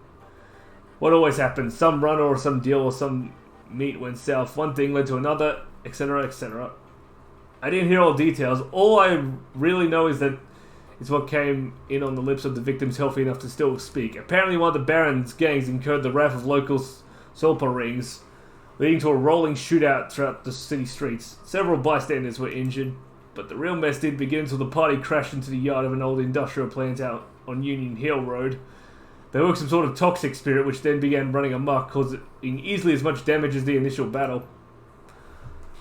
What always happens? Some run or some deal or some meet went south. One thing led to another, etc., etc. I didn't hear all details. All I really know is that it's what came in on the lips of the victims healthy enough to still speak. Apparently one of the Baron's gangs incurred the wrath of local Solpa rings, leading to a rolling shootout throughout the city streets. Several bystanders were injured, but the real mess didn't begin until the party crashed into the yard of an old industrial plant out on Union Hill Road. They woke some sort of toxic spirit, which then began running amok, causing easily as much damage as the initial battle.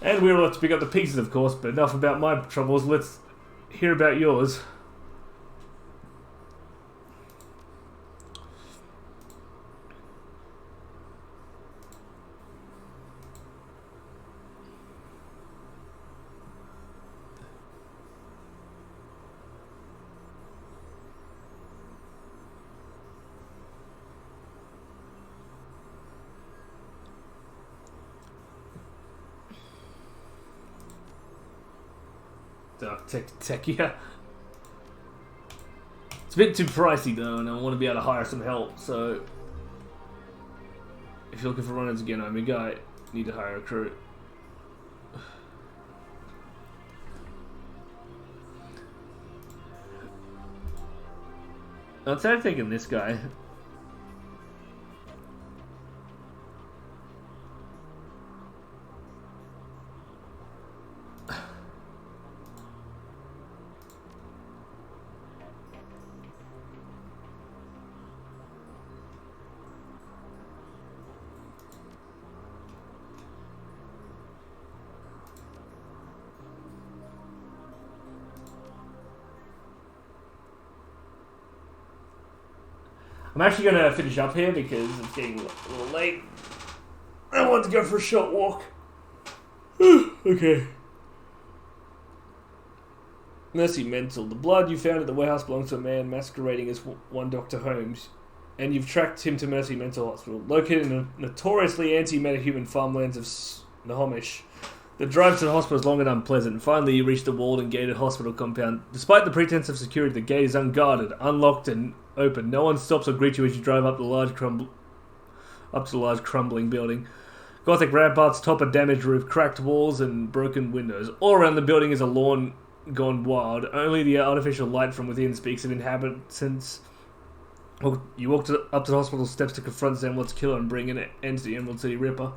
And we were left to pick up the pieces, of course, but enough about my troubles. Let's hear about yours. DarkTech, yeah. It's a bit too pricey though, and I want to be able to hire some help, so if you're looking for runners again, I'm a guy. Need to hire a crew. I'm taking this guy. I'm actually going to finish up here because it's getting a little late. I want to go for a short walk. Okay. Mercy Mental. The blood you found at the warehouse belongs to a man masquerading as one Dr. Holmes, and you've tracked him to Mercy Mental Hospital, located in the notoriously anti-metahuman farmlands of Snohomish. The drive to the hospital is long and unpleasant. Finally, you reach the walled and gated hospital compound. Despite the pretense of security, the gate is unguarded, unlocked, and open. No one stops or greets you as you drive up the large crumbling building. Gothic ramparts top a damaged roof, cracked walls, and broken windows. All around the building is a lawn gone wild. Only the artificial light from within speaks of inhabitants. You walk up to the hospital steps to confront Zemlot's killer and bring an end to the Emerald City Ripper.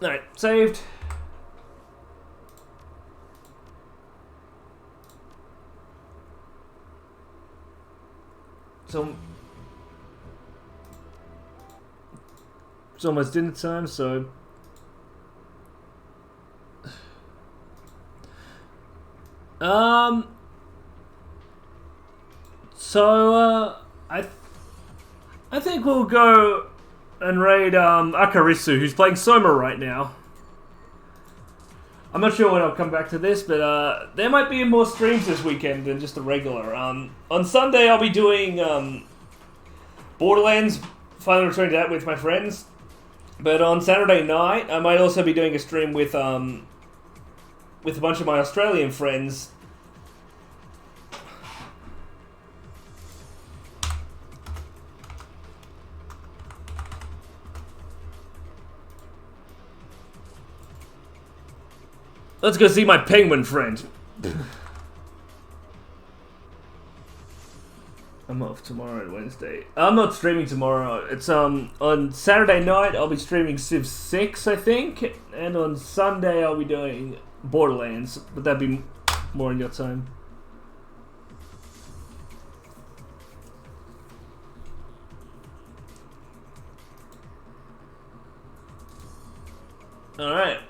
Alright, saved. So it's almost dinner time, so I think we'll go and raid Akarisu, who's playing Soma right now. I'm not sure when I'll come back to this, but there might be more streams this weekend than just a regular. On Sunday I'll be doing Borderlands, finally returning to that with my friends. But on Saturday night I might also be doing a stream with a bunch of my Australian friends. Let's go see my penguin friend. I'm off tomorrow and Wednesday. I'm not streaming tomorrow. It's on Saturday night I'll be streaming Civ 6, I think, and on Sunday I'll be doing Borderlands, but that'd be more in your time. Alright.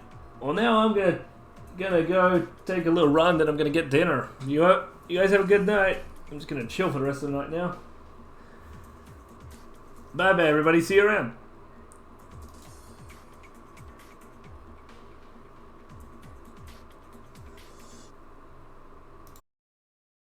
Well, now I'm gonna go take a little run, then I'm gonna get dinner. You guys have a good night. I'm just gonna chill for the rest of the night now. Bye bye everybody, see you around.